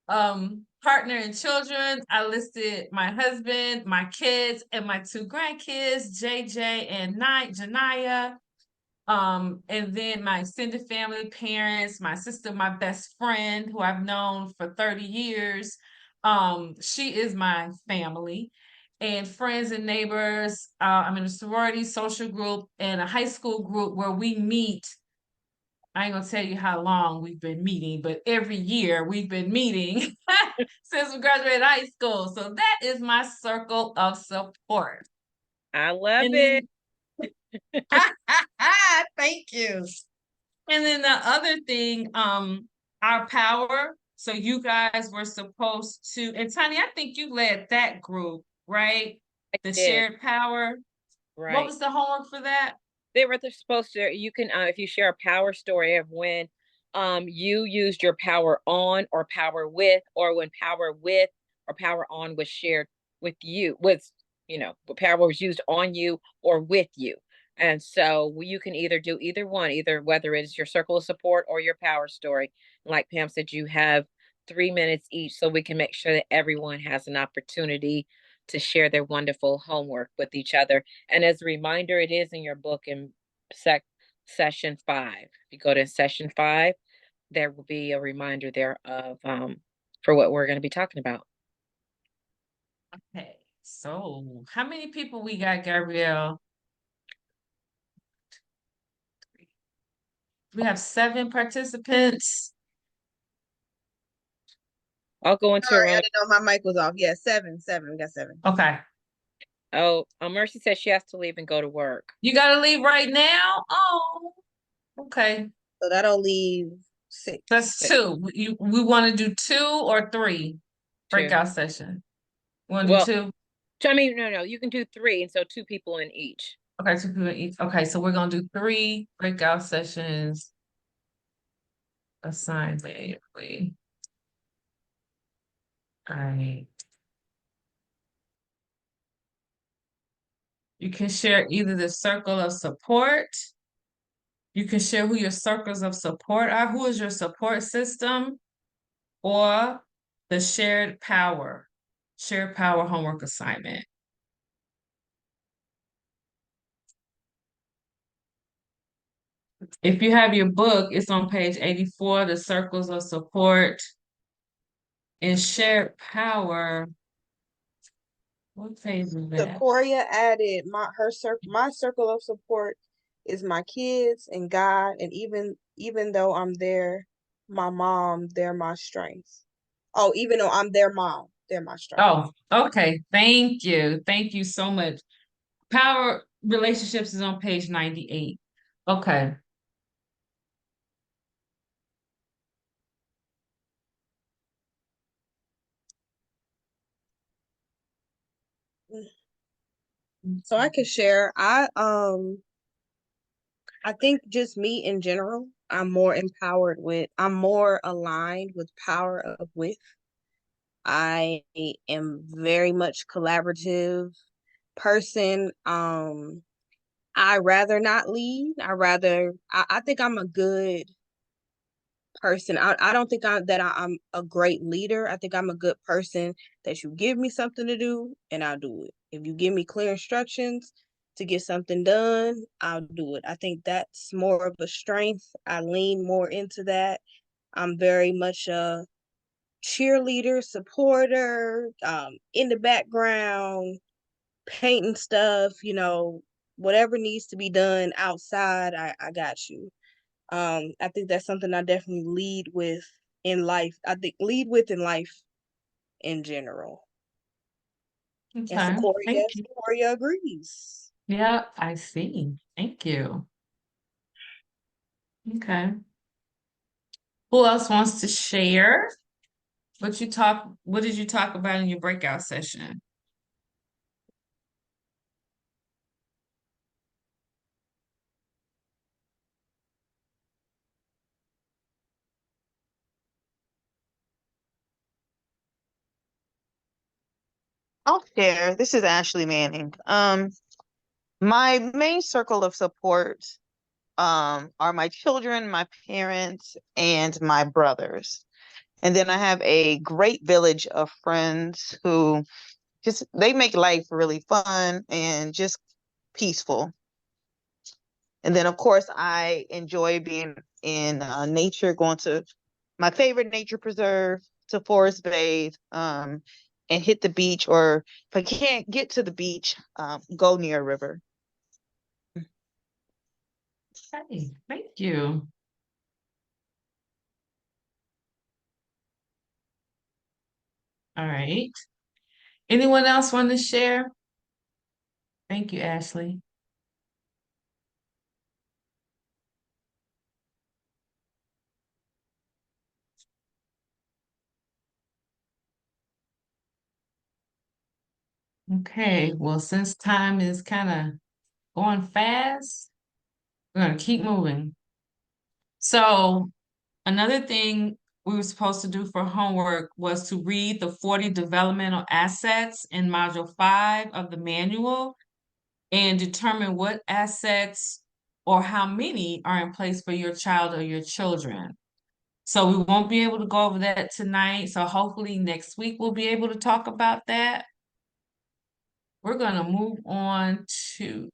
Partner and children. I listed my husband, my kids, and my 2 grandkids, JJ and Janaya. And then my extended family, parents, my sister, my best friend, who I've known for 30 years. She is my family. And friends and neighbors. I'm in a sorority social group and a high school group where we meet. I ain't gonna tell you how long we've been meeting, but every year we've been meeting since we graduated high school. So that is my circle of support. I love And it. then thank you. And then the other thing, our power. So you guys were supposed to, and Tanya, I think you led that group, right? I The did. shared power. What Right. was the homework for that? They're supposed to, you can, if you share a power story of when you used your power on or power with, or when power with or power on was shared with you, what power was used on you or with you. And so you can either do either one, either whether it's your circle of support or your power story. Like Pam said, you have 3 minutes each, so we can make sure that everyone has an opportunity to share their wonderful homework with each other. And as a reminder, it is in your book in session 5. If you go to session 5, there will be a reminder there of for what we're going to be talking about. Okay, so how many people we got, Gabrielle? We have 7 participants. I'll go into Sorry, I around. didn't know my mic was off. Yeah, 7. We got 7. Okay. Oh, Mercy says she has to leave and go to work. You gotta leave right now? Oh, okay. So that'll leave 6. That's 2. We want to do 2 or 3 2. breakout session. Want to Well, do 2? I mean, no, you can do 3, and so 2 people in each. Okay, 2 people each. Okay, so we're gonna do 3 breakout sessions assigned manually. All right. You can share either the circle of support. You can share who your circles of support are, who is your support system, or the shared power homework assignment. If you have your book, it's on page 84, the circles of support and shared power. What page is that? Sequoia added my circle of support is my kids and God, and even though I'm my mom, they're my strength. Oh, even though I'm their mom, they're my strength. Oh, okay. Thank you. Thank you so much. Power relationships is on page 98. Okay. So I could share. I think just me in general, I'm more aligned with power of with. I am very much collaborative person. I rather not lead. I think I'm a good person. I don't think I'm a great leader. I think I'm a good person that you give me something to do and I'll do it. If you give me clear instructions to get something done, I'll do it. I think that's more of a strength. I lean more into that. I'm very much a cheerleader, supporter, in the background, painting stuff, whatever needs to be done outside, I got you. I think that's something I definitely lead with in life. I think lead with in life in general. And Okay. Thank you. Sequoia agrees. Yeah, I see. Thank you. Okay. Who else wants to share? What did you talk about in your breakout session? I'll share. This is Ashley Manning. My main circle of support are my children, my parents, and my brothers. And then I have a great village of friends who they make life really fun and just peaceful. And then, of course, I enjoy being in nature, going to my favorite nature preserve, to forest bathe, and hit the beach, or if I can't get to the beach, go near a river. Okay, thank you. All right. Anyone else want to share? Thank you, Ashley. Okay, well, since time is kind of going fast, we're going to keep moving. So, another thing we were supposed to do for homework was to read the 40 developmental assets in Module 5 of the manual and determine what assets or how many are in place for your child or your children. So we won't be able to go over that tonight. So hopefully next week we'll be able to talk about that. We're going to move on to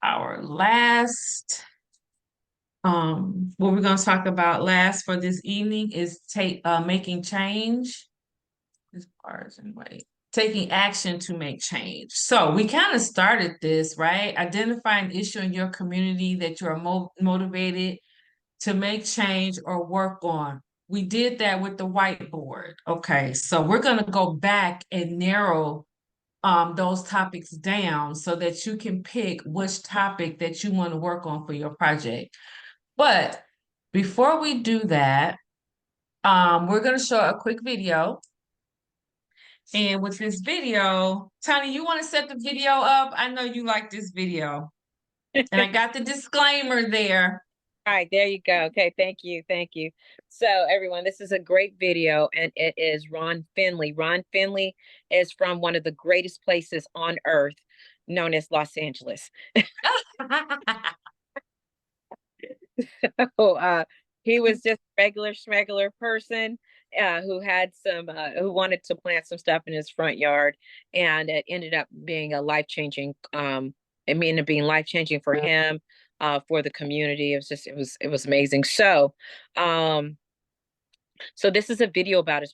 our last, what we're going to talk about last for this evening is making change. This part is anyway. Taking action to make change. So we kind of started this, right? Identify an issue in your community that you're motivated to make change or work on. We did that with the whiteboard. Okay, so we're going to go back and narrow those topics down so that you can pick which topic that you want to work on for your project. But before we do that, we're going to show a quick video. And with this video, Tony, you want to set the video up? I know you like this video. And I got the disclaimer there. All right, there you go. Okay, thank you. Thank you. So everyone, this is a great video and it is Ron Finley. Ron Finley is from one of the greatest places on earth known as Los Angeles. So he was just a regular schmegular person who had some who wanted to plant some stuff in his front yard, and it ended up being a life-changing it ended up being life-changing for him, for the community. It was just it was amazing. So this is a video about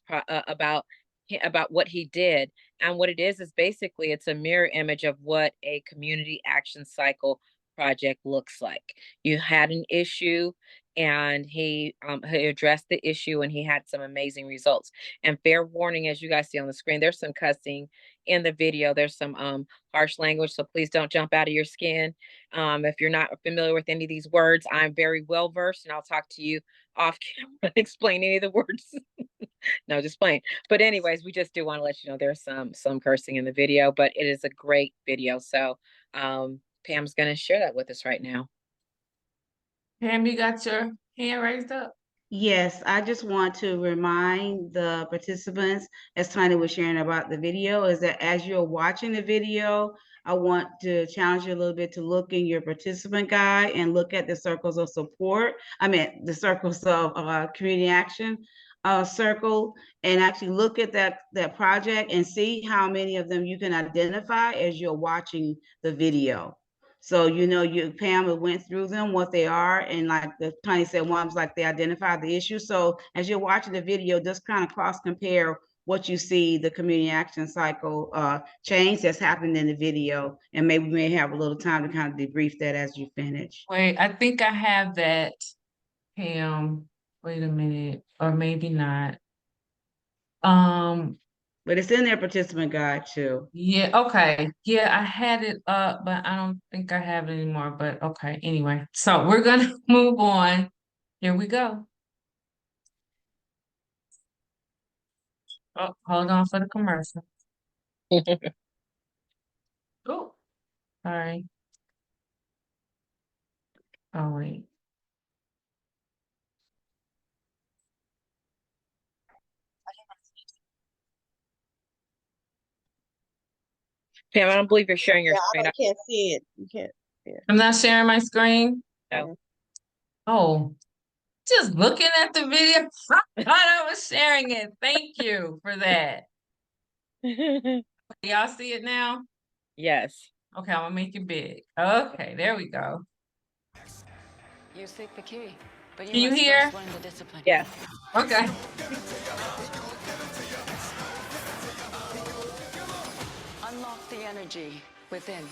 about what he did, and what it is basically it's a mirror image of what a community action cycle project looks like. You had an issue, and he addressed the issue, and he had some amazing results. And fair warning, as you guys see on the screen, there's some cussing in the video. There's some harsh language, so please don't jump out of your skin. If you're not familiar with any of these words, I'm very well versed, and I'll talk to you off camera and explain any of the words. No, just playing. But anyways, we just do want to let you know there's some cursing in the video, but it is a great video. So Pam's gonna share that with us right now. Pam, you got your hand raised up? Yes, I just want to remind the participants, as Tanya was sharing about the video, is that as you're watching the video, I want to challenge you a little bit to look in your participant guide and look at the circles of support. I mean, the circles of community action circle, and actually look at that project and see how many of them you can identify as you're watching the video. So, Pam went through them, what they are, and like Tony said, one was like they identified the issue. So as you're watching the video, just kind of cross compare what you see the community action cycle change that's happened in the video, and maybe we may have a little time to kind of debrief that as you finish. Wait, I think I have that, Pam. Wait a minute, or maybe not. But it's in their participant guide too. Yeah, okay. Yeah, I had it up, but I don't think I have it anymore. But okay, anyway. So we're gonna move on. Here we go. Oh, hold on for the commercial. Oh, sorry. Oh, wait. Pam, I don't believe you're sharing your screen. I can't see it. You can't. I'm not sharing my screen. No. Oh, just looking at the video. I thought I was sharing it. Thank you for that. Y'all see it now? Yes. Okay, I'm gonna make it big. Okay, there we go. You seek the key, but Can you must hear? first learn the discipline. Yes. Okay. Unlock the energy within.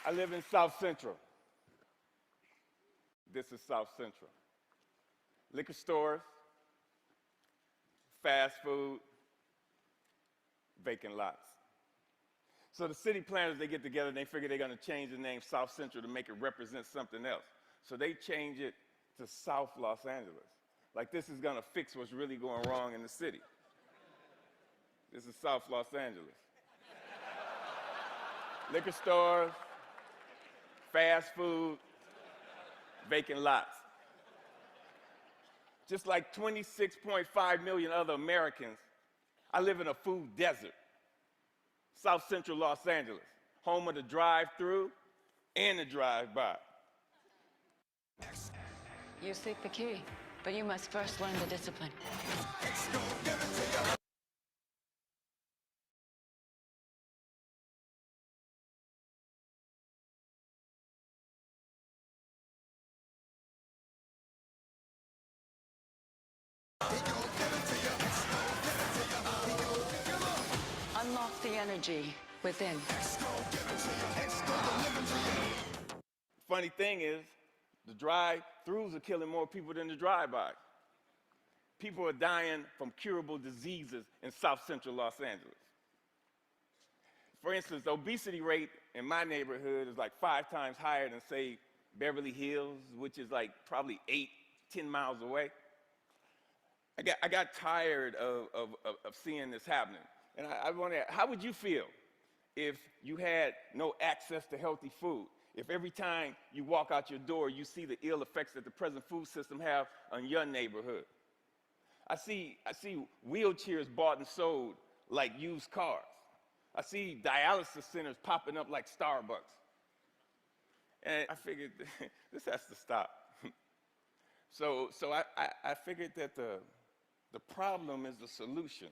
I live in South Central. This is South Central. Liquor stores, fast food, vacant lots. So the city planners, they get together and they figure they're going to change the name South Central to make it represent something else. So they change it to South Los Angeles. Like this is going to fix what's really going wrong in the city. This is South Los Angeles. Liquor stores, fast food, vacant lots. Just like 26.5 million other Americans, I live in a food desert. South Central Los Angeles, home of the drive-through and the drive-by. You seek the key, but you must first learn the discipline. Unlock the energy within. Funny thing is, the drive-throughs are killing more people than the drive-bys. People are dying from curable diseases in South Central Los Angeles. For instance, the obesity rate in my neighborhood is like 5 times higher than, say, Beverly Hills, which is like probably 8, 10 miles away. I got tired of seeing this happening. And I wonder, how would you feel if you had no access to healthy food? If every time you walk out your door, you see the ill effects that the present food system have on your neighborhood? I see wheelchairs bought and sold like used cars. I see dialysis centers popping up like Starbucks. And I figured this has to stop. So I figured that the problem is the solution.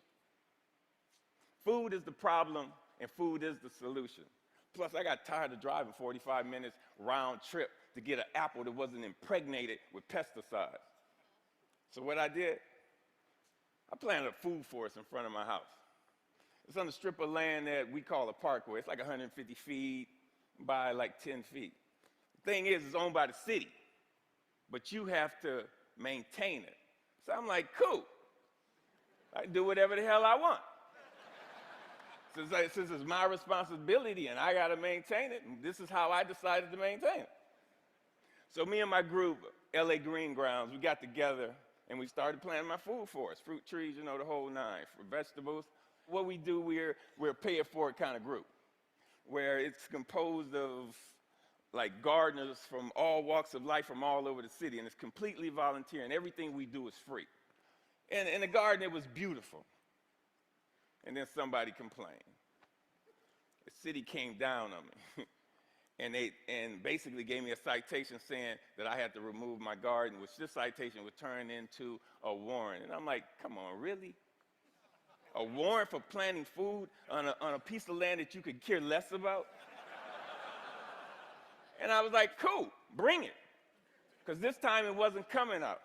Food is the problem, and food is the solution. Plus, I got tired of driving 45 minutes round trip to get an apple that wasn't impregnated with pesticides. So what I did, I planted a food forest in front of my house. It's on a strip of land that we call a parkway. It's like 150 feet by like 10 feet. The thing is, it's owned by the city, but you have to maintain it. So I'm like, cool. I can do whatever the hell I want. Since it's my responsibility and I got to maintain it, and this is how I decided to maintain it. So me and my group, LA Green Grounds, we got together and we started planting my food forest, fruit trees, you know, the whole nine, for vegetables. What we do, we're a pay-it-forward kind of group, where it's composed of like gardeners from all walks of life from all over the city, and it's completely volunteer, and everything we do is free. And in the garden, it was beautiful. And then somebody complained. The city came down on me and basically gave me a citation saying that I had to remove my garden, which this citation would turn into a warrant. And I'm like, come on, really? A warrant for planting food on a piece of land that you could care less about? And I was like, cool, bring it. Because this time it wasn't coming out.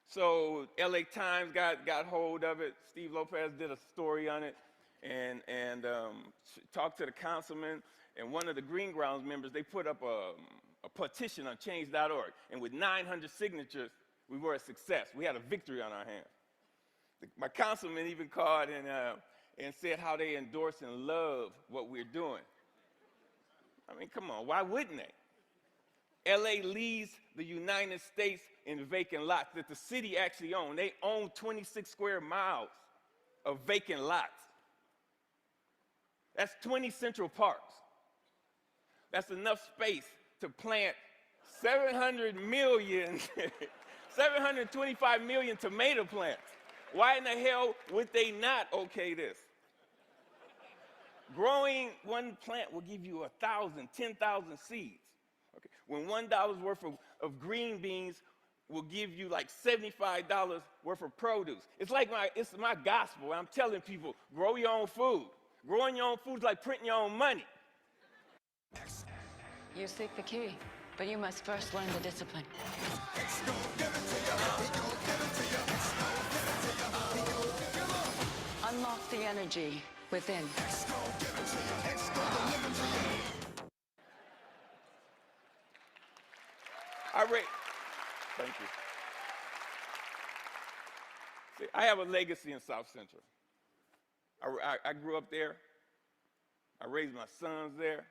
So LA Times got hold of it. Steve Lopez did a story on it and talked to the councilman. And one of the Green Grounds members, they put up a petition on change.org. And with 900 signatures, we were a success. We had a victory on our hands. My councilman even called and said how they endorse and love what we're doing. I mean, come on, why wouldn't they? LA leads the United States in vacant lots that the city actually owns. They own 26 square miles of vacant lots. That's 20 Central Parks. That's enough space to plant 700 million, 725 million tomato plants. Why in the hell would they not okay this? Growing one plant will give you 1,000, 10,000 seeds. Okay. When $1 worth of green beans will give you like $75 worth of produce. It's my gospel. I'm telling people, grow your own food. Growing your own food is like printing your own money. You seek the key, but you must first learn the discipline. Unlock the energy within. Thank you. See, I have a legacy in South Central. I grew up there. I raised my sons there.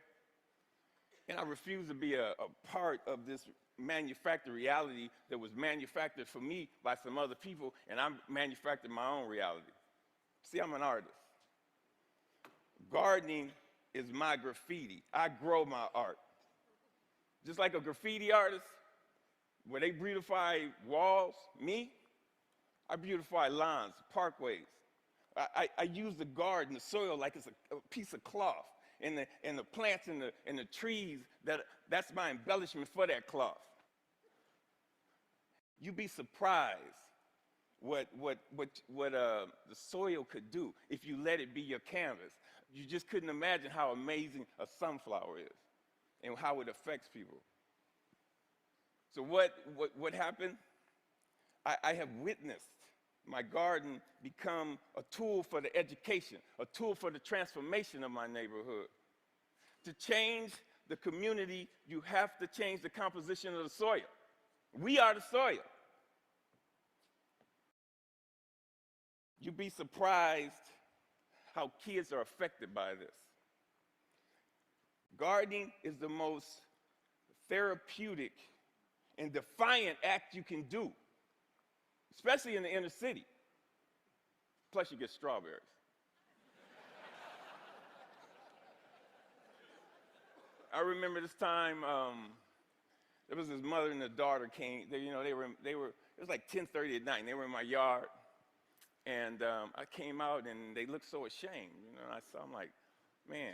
And I refuse to be a part of this manufactured reality that was manufactured for me by some other people, and I manufactured my own reality. See, I'm an artist. Gardening is my graffiti. I grow my art. Just like a graffiti artist, where they beautify walls, I beautify lawns, parkways. I use the garden, the soil, like it's a piece of cloth. And the plants and the trees, that's my embellishment for that cloth. You'd be surprised what the soil could do if you let it be your canvas. You just couldn't imagine how amazing a sunflower is and how it affects people. So what happened? I have witnessed my garden become a tool for the education, a tool for the transformation of my neighborhood. To change the community, you have to change the composition of the soil. We are the soil. You'd be surprised how kids are affected by this. Gardening is the most therapeutic and defiant act you can do, especially in the inner city. Plus, you get strawberries. I remember this time, there was this mother and a daughter came. They were. It was like 10:30 at night, and they were in my yard. And I came out, and they looked so ashamed. I'm like, man,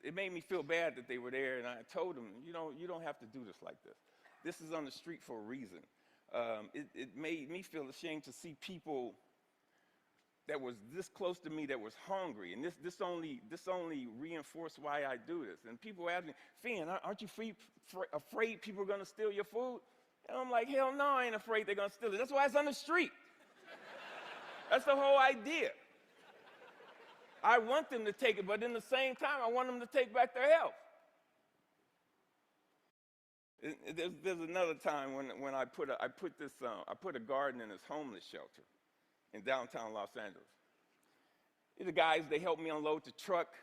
it made me feel bad that they were there. And I told them, you don't have to do this like this. This is on the street for a reason. It made me feel ashamed to see people that was this close to me that was hungry, and this only reinforced why I do this. And people ask me, Finn, aren't you afraid people are gonna steal your food? And I'm like, hell no, I ain't afraid they're gonna steal it. That's why it's on the street. That's the whole idea. I want them to take it, but in the same time, I want them to take back their health. There's another time when I put a garden in this homeless shelter in downtown Los Angeles. The guys, they helped me unload the truck.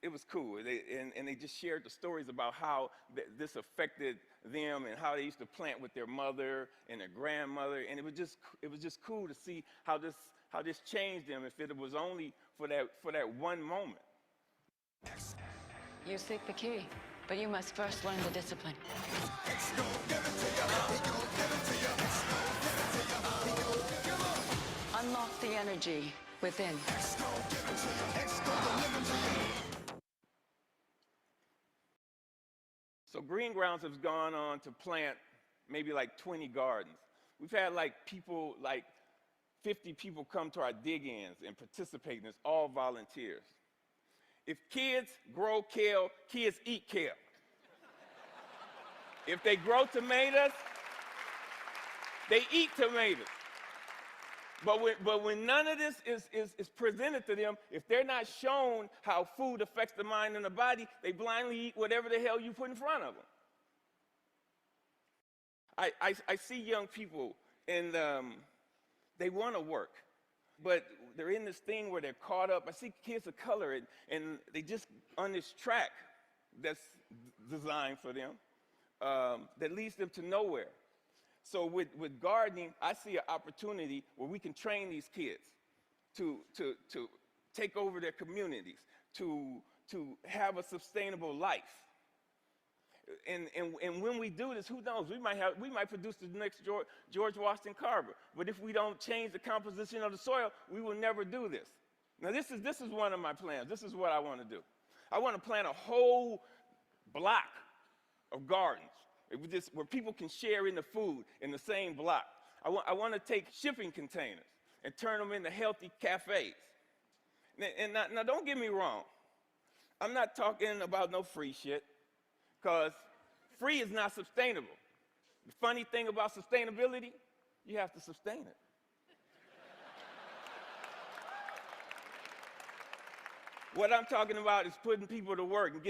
It was cool. They just shared the stories about how this affected them and how they used to plant with their mother and their grandmother. And it was just cool to see how this changed them, if it was only for that one moment. You seek the key, but you must first learn the discipline. Unlock the energy within. So Green Grounds has gone on to plant maybe like 20 gardens. We've had like 50 people come to our dig-ins and participate, and it's all volunteers. If kids grow kale, kids eat kale. If they grow tomatoes, they eat tomatoes. But when none of this is presented to them, if they're not shown how food affects the mind and the body, they blindly eat whatever the hell you put in front of them. I see young people, and they want to work, but they're in this thing where they're caught up. I see kids of color, and they just on this track that's designed for them, that leads them to nowhere. So with gardening, I see an opportunity where we can train these kids to take over their communities, to have a sustainable life. And when we do this, who knows? We might produce the next George Washington Carver. But if we don't change the composition of the soil, we will never do this. Now this is one of my plans. This is what I want to do. I want to plant a whole block of gardens where people can share in the food in the same block. I want to take shipping containers and turn them into healthy cafes. Now don't get me wrong. I'm not talking about no free shit, because free is not sustainable. The funny thing about sustainability, you have to sustain it. What I'm talking about is putting people to work and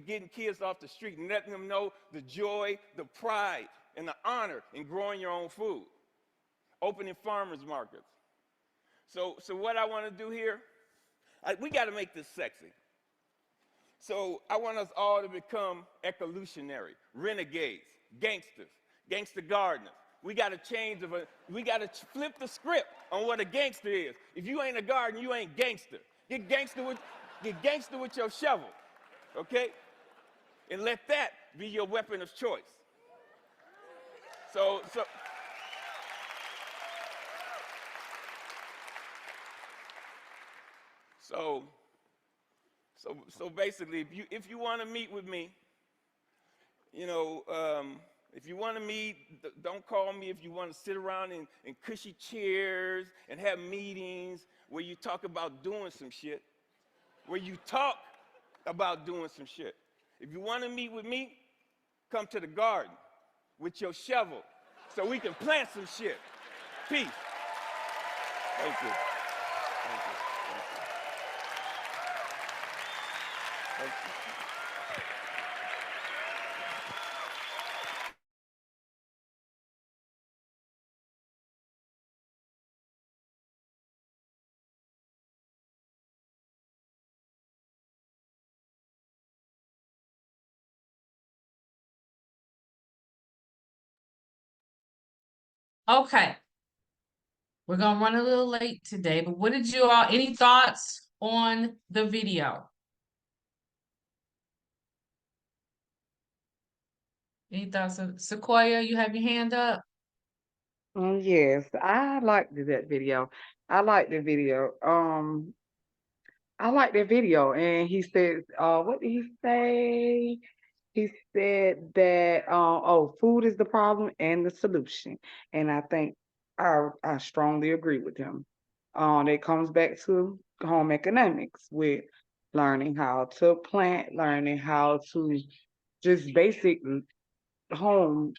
getting kids off the street and letting them know the joy, the pride, and the honor in growing your own food. Opening farmers markets. So what I want to do here, we got to make this sexy. So I want us all to become evolutionary, renegades, gangsters, gangster gardeners. We got to we got to flip the script on what a gangster is. If you ain't a gardener, you ain't gangster. Get gangster with your shovel, okay? And let that be your weapon of choice. So basically, if you want to meet with me, if you want to meet, don't call me. If you want to sit around in cushy chairs and have meetings where you talk about doing some shit, If you want to meet with me, come to the garden with your shovel so we can plant some shit. Peace. Thank you. Thank you. Thank you. Okay. We're gonna run a little late today, but what did you all, any thoughts on the video? Any thoughts? Sequoia, you have your hand up? Yes, I liked that video. I like the video. I like the video, and he said, what did he say? He said that, oh, food is the problem and the solution, and I think I strongly agree with him. It comes back to home economics with learning how to plant, learning how to just basic home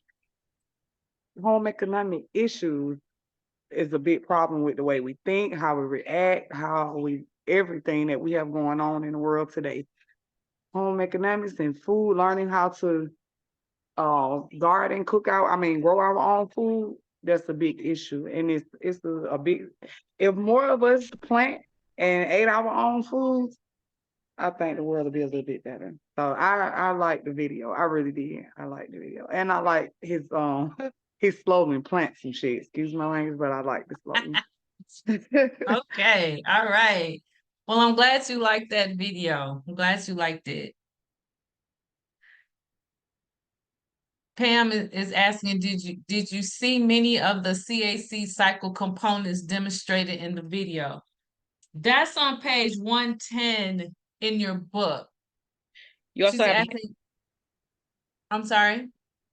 home economic issues is a big problem with the way we think, how we react, how we everything that we have going on in the world today. Home economics and food, learning how to garden, cook out, grow our own food, that's a big issue. And it's a big if more of us plant and ate our own foods, I think the world will be a little bit better. So I like the video. I really did. I like the video. And I like his his slogan, plant some shit. Excuse my language, but I like the slogan. Okay, all right. Well, I'm glad you liked that video. I'm glad you liked it. Pam is asking, did you see many of the CAC cycle components demonstrated in the video? That's on page 110 in your book. You also She's have, asking, I'm sorry?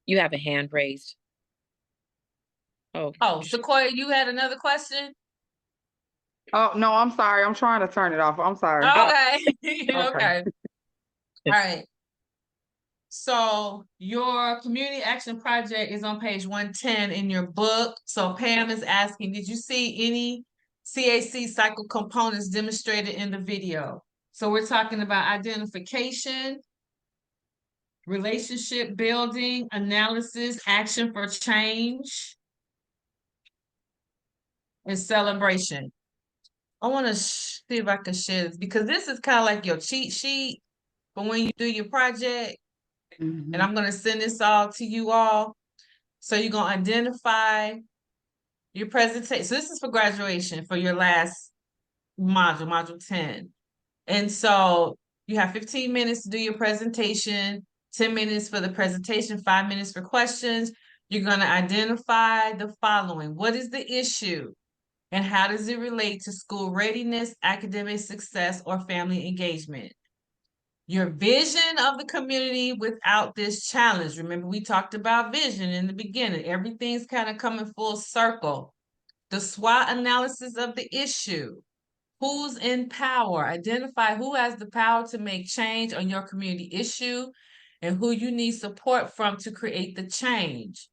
you have a hand raised. Oh, Sequoia, you had another question? Oh, no, I'm sorry. I'm trying to turn it off. I'm sorry. Okay. Okay. Okay. All right. So your community action project is on page 110 in your book. So Pam is asking, did you see any CAC cycle components demonstrated in the video? So we're talking about identification, relationship building, analysis, action for change, and celebration. I want to see if I can share this because this is kind of like your cheat sheet for when you do your project. And I'm going to send this all to you all. So you're going to identify your presentation. So this is for graduation for your last module, module 10. And so you have 15 minutes to do your presentation, 10 minutes for the presentation, 5 minutes for questions. You're going to identify the following. What is the issue? And how does it relate to school readiness, academic success, or family engagement? Your vision of the community without this challenge. Remember, we talked about vision in the beginning. Everything's kind of coming full circle. The SWOT analysis of the issue. Who's in power? Identify who has the power to make change on your community issue and who you need support from to create the change.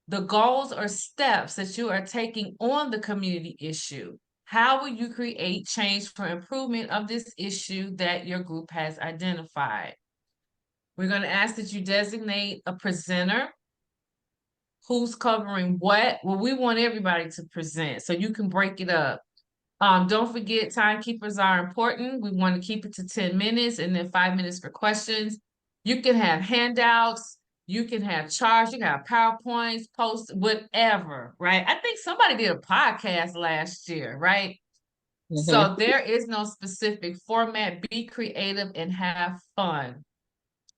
The goals or steps that you are taking on the community issue. How will you create change for improvement of this issue that your group has identified? We're going to ask that you designate a presenter. Who's covering what? Well, we want everybody to present, so you can break it up. Don't forget, timekeepers are important. We want to keep it to 10 minutes and then 5 minutes for questions. You can have handouts. You can have charts. You can have PowerPoints, posts, whatever, right? I think somebody did a podcast last year, right? So there is no specific format. Be creative and have fun.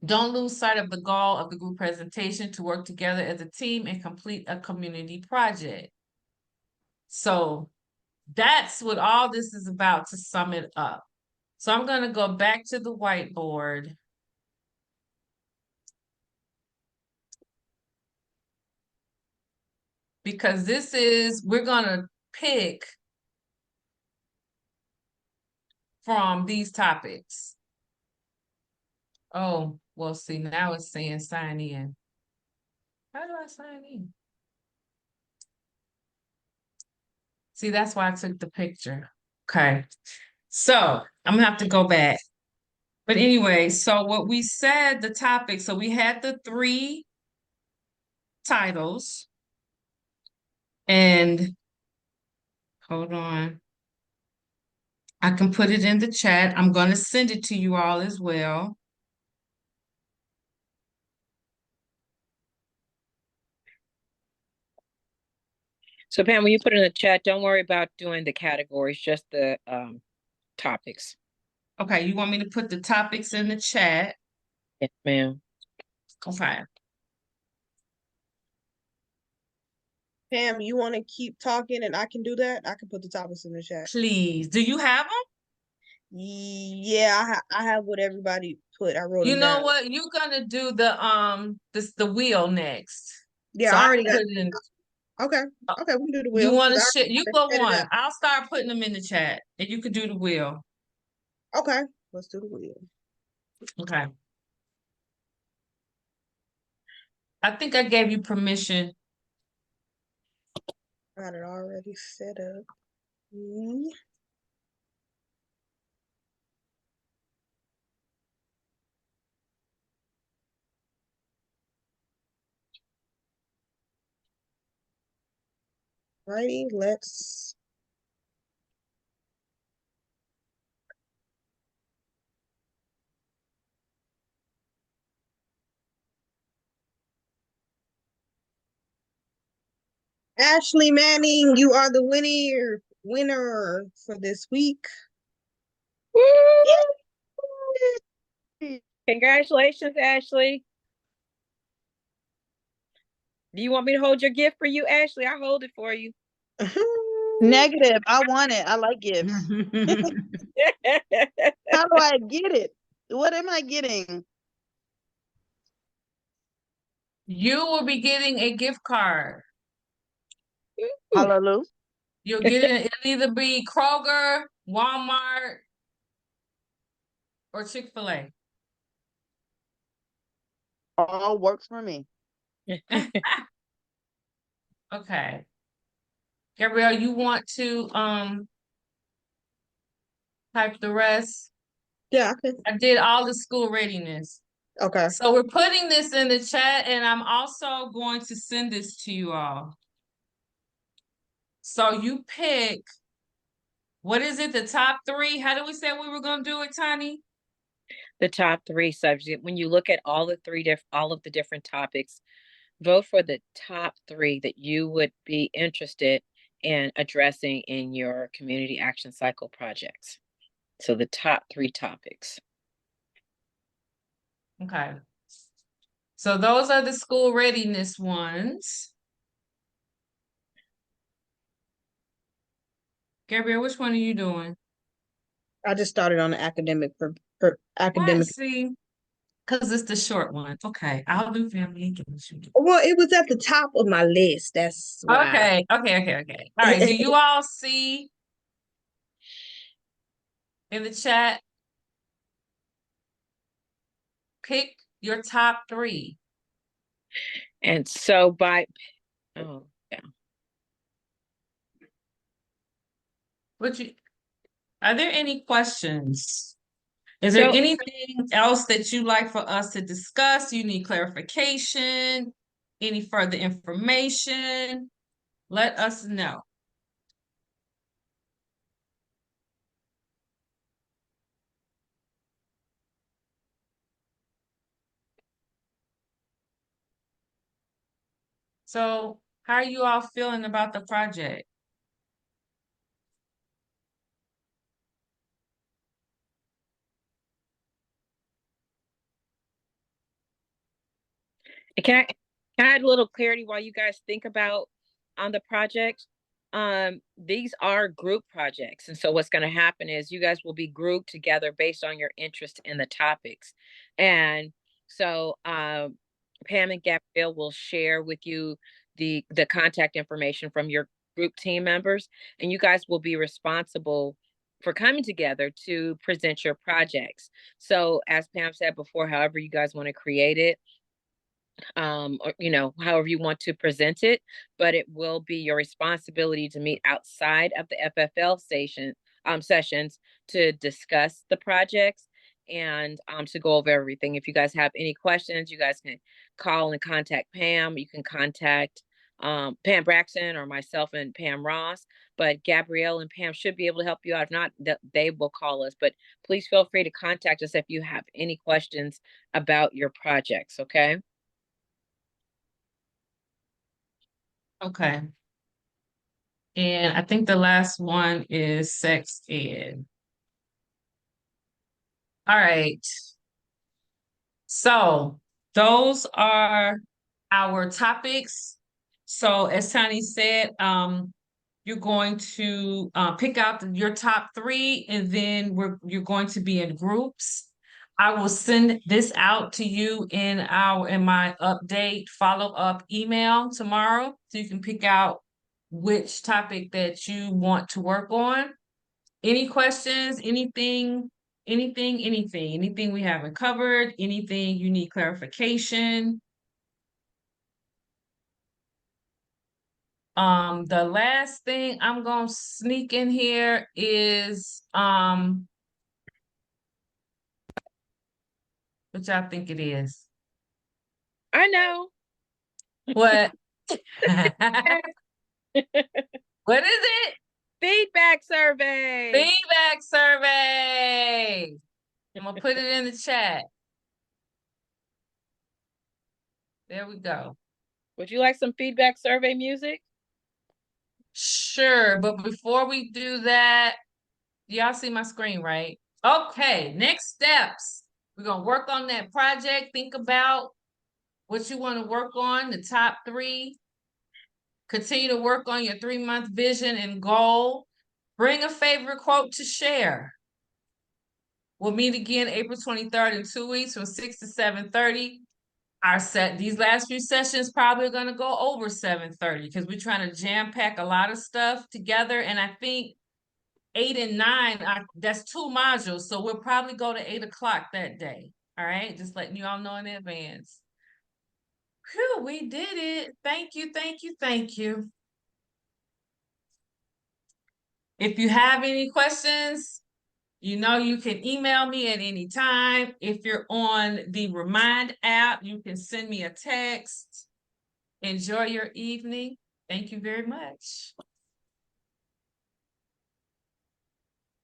Don't lose sight of the goal of the group presentation to work together as a team and complete a community project. So that's what all this is about, to sum it up. So I'm going to go back to the whiteboard. Because we're going to pick from these topics. Oh, well, see, now it's saying sign in. How do I sign in? See, that's why I took the picture. Okay. So I'm gonna have to go back. But anyway, so what we said, the topic, so we had the 3 titles. And hold on. I can put it in the chat. I'm going to send it to you all as well. So Pam, when you put it in the chat, don't worry about doing the categories, just the topics. Okay, you want me to put the topics in the chat? Yes, ma'am. Okay. Pam, you want to keep talking and I can do that? I can put the topics in the chat. Please. Do you have them? Yeah, I have what everybody put. I wrote You them know down. what? You're gonna do the wheel next. Yeah, So I I already got. put it in. Okay, okay, we can do the You wheel. want 'Cause to I shit? You already go set it on. up. I'll start putting them in the chat, and you can do the wheel. Okay, let's do the wheel. Okay. I think I gave you permission. Got it already set up. Righty, let's. Ashley Manning, you are the winner for this week. Congratulations, Ashley. Do you want me to hold your gift for you, Ashley? I'll hold it for you. Negative. I want it. I like gifts. How do I get it? What am I getting? You will be getting a gift card. Hallelujah. You'll get it. It'll either be Kroger, Walmart, or Chick-fil-A. All works for me. Okay. Gabrielle, you want to type the rest? Yeah, I can. I did all the school readiness. Okay. So we're putting this in the chat, and I'm also going to send this to you all. So you pick, what is it, the top three? How did we say we were going to do it, Tani? The top three subjects. When you look at all of the different topics, vote for the top three that you would be interested in addressing in your community action cycle projects. So the top three topics. Okay. So those are the school readiness ones. Gabrielle, which one are you doing? I just started on the academic for What? academic. See, because it's the short one. Okay, I'll do family engagement. Well, it was at the top of my list. That's why. Okay. All right. Do you all see in the chat? Pick your top three. And so yeah. Are there any questions? Is there anything else that you'd like for us to discuss? You need clarification? Any further information? Let us know. So, how are you all feeling about the project? Can I add a little clarity while you guys think about on the project? These are group projects. And so what's going to happen is you guys will be grouped together based on your interest in the topics. And so Pam and Gabrielle will share with you the contact information from your group team members, and you guys will be responsible for coming together to present your projects. So as Pam said before, however you guys want to create it, or however you want to present it, but it will be your responsibility to meet outside of the FFL sessions to discuss the projects and to go over everything. If you guys have any questions, you guys can call and contact Pam. You can contact Pam Braxton or myself and Pam Ross, but Gabrielle and Pam should be able to help you out. If not, they will call us, but please feel free to contact us if you have any questions about your projects. Okay. Okay. And I think the last one is sex ed. All right. So those are our topics. So as Tani said, you're going to pick out your top three, and then you're going to be in groups. I will send this out to you in my update follow-up email tomorrow, so you can pick out which topic that you want to work on. Any questions, anything we haven't covered, anything you need clarification? The last thing I'm gonna sneak in here is which I think it is. I know. What? What is it? Feedback survey. Feedback survey. I'm gonna put it in the chat. There we go. Would you like some feedback survey music? Sure, but before we do that, y'all see my screen, right? Okay, next steps. We're gonna work on that project. Think about what you want to work on, the top three. Continue to work on your 3-month vision and goal. Bring a favorite quote to share. We'll meet again April 23rd in 2 weeks from 6 to 7:30. These last few sessions probably are going to go over 7:30 because we're trying to jam pack a lot of stuff together. And I think 8 and 9, that's 2 modules. So we'll probably go to 8 o'clock that day. All right. Just letting you all know in advance. Whew, we did it. Thank you, thank you, thank you. If you have any questions, you know you can email me at any time. If you're on the Remind app, you can send me a text. Enjoy your evening. Thank you very much.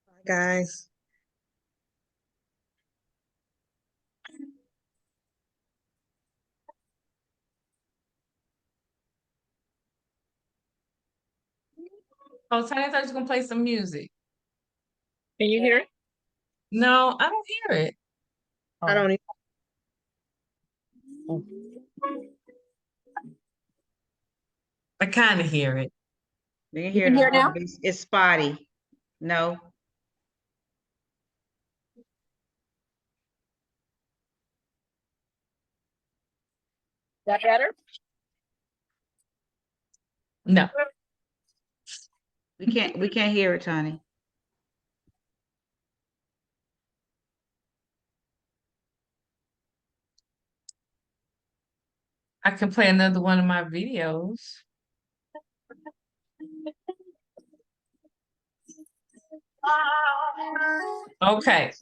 Bye, guys. Oh, Tanya, I thought you were gonna play some music. Can you hear it? No, I don't hear it. I don't I kind of hear it. We can You hear can it hear a it now? little bit. It's spotty. No. Is that better? No. We can't hear it, Tony. I can play another one of my videos. Okay.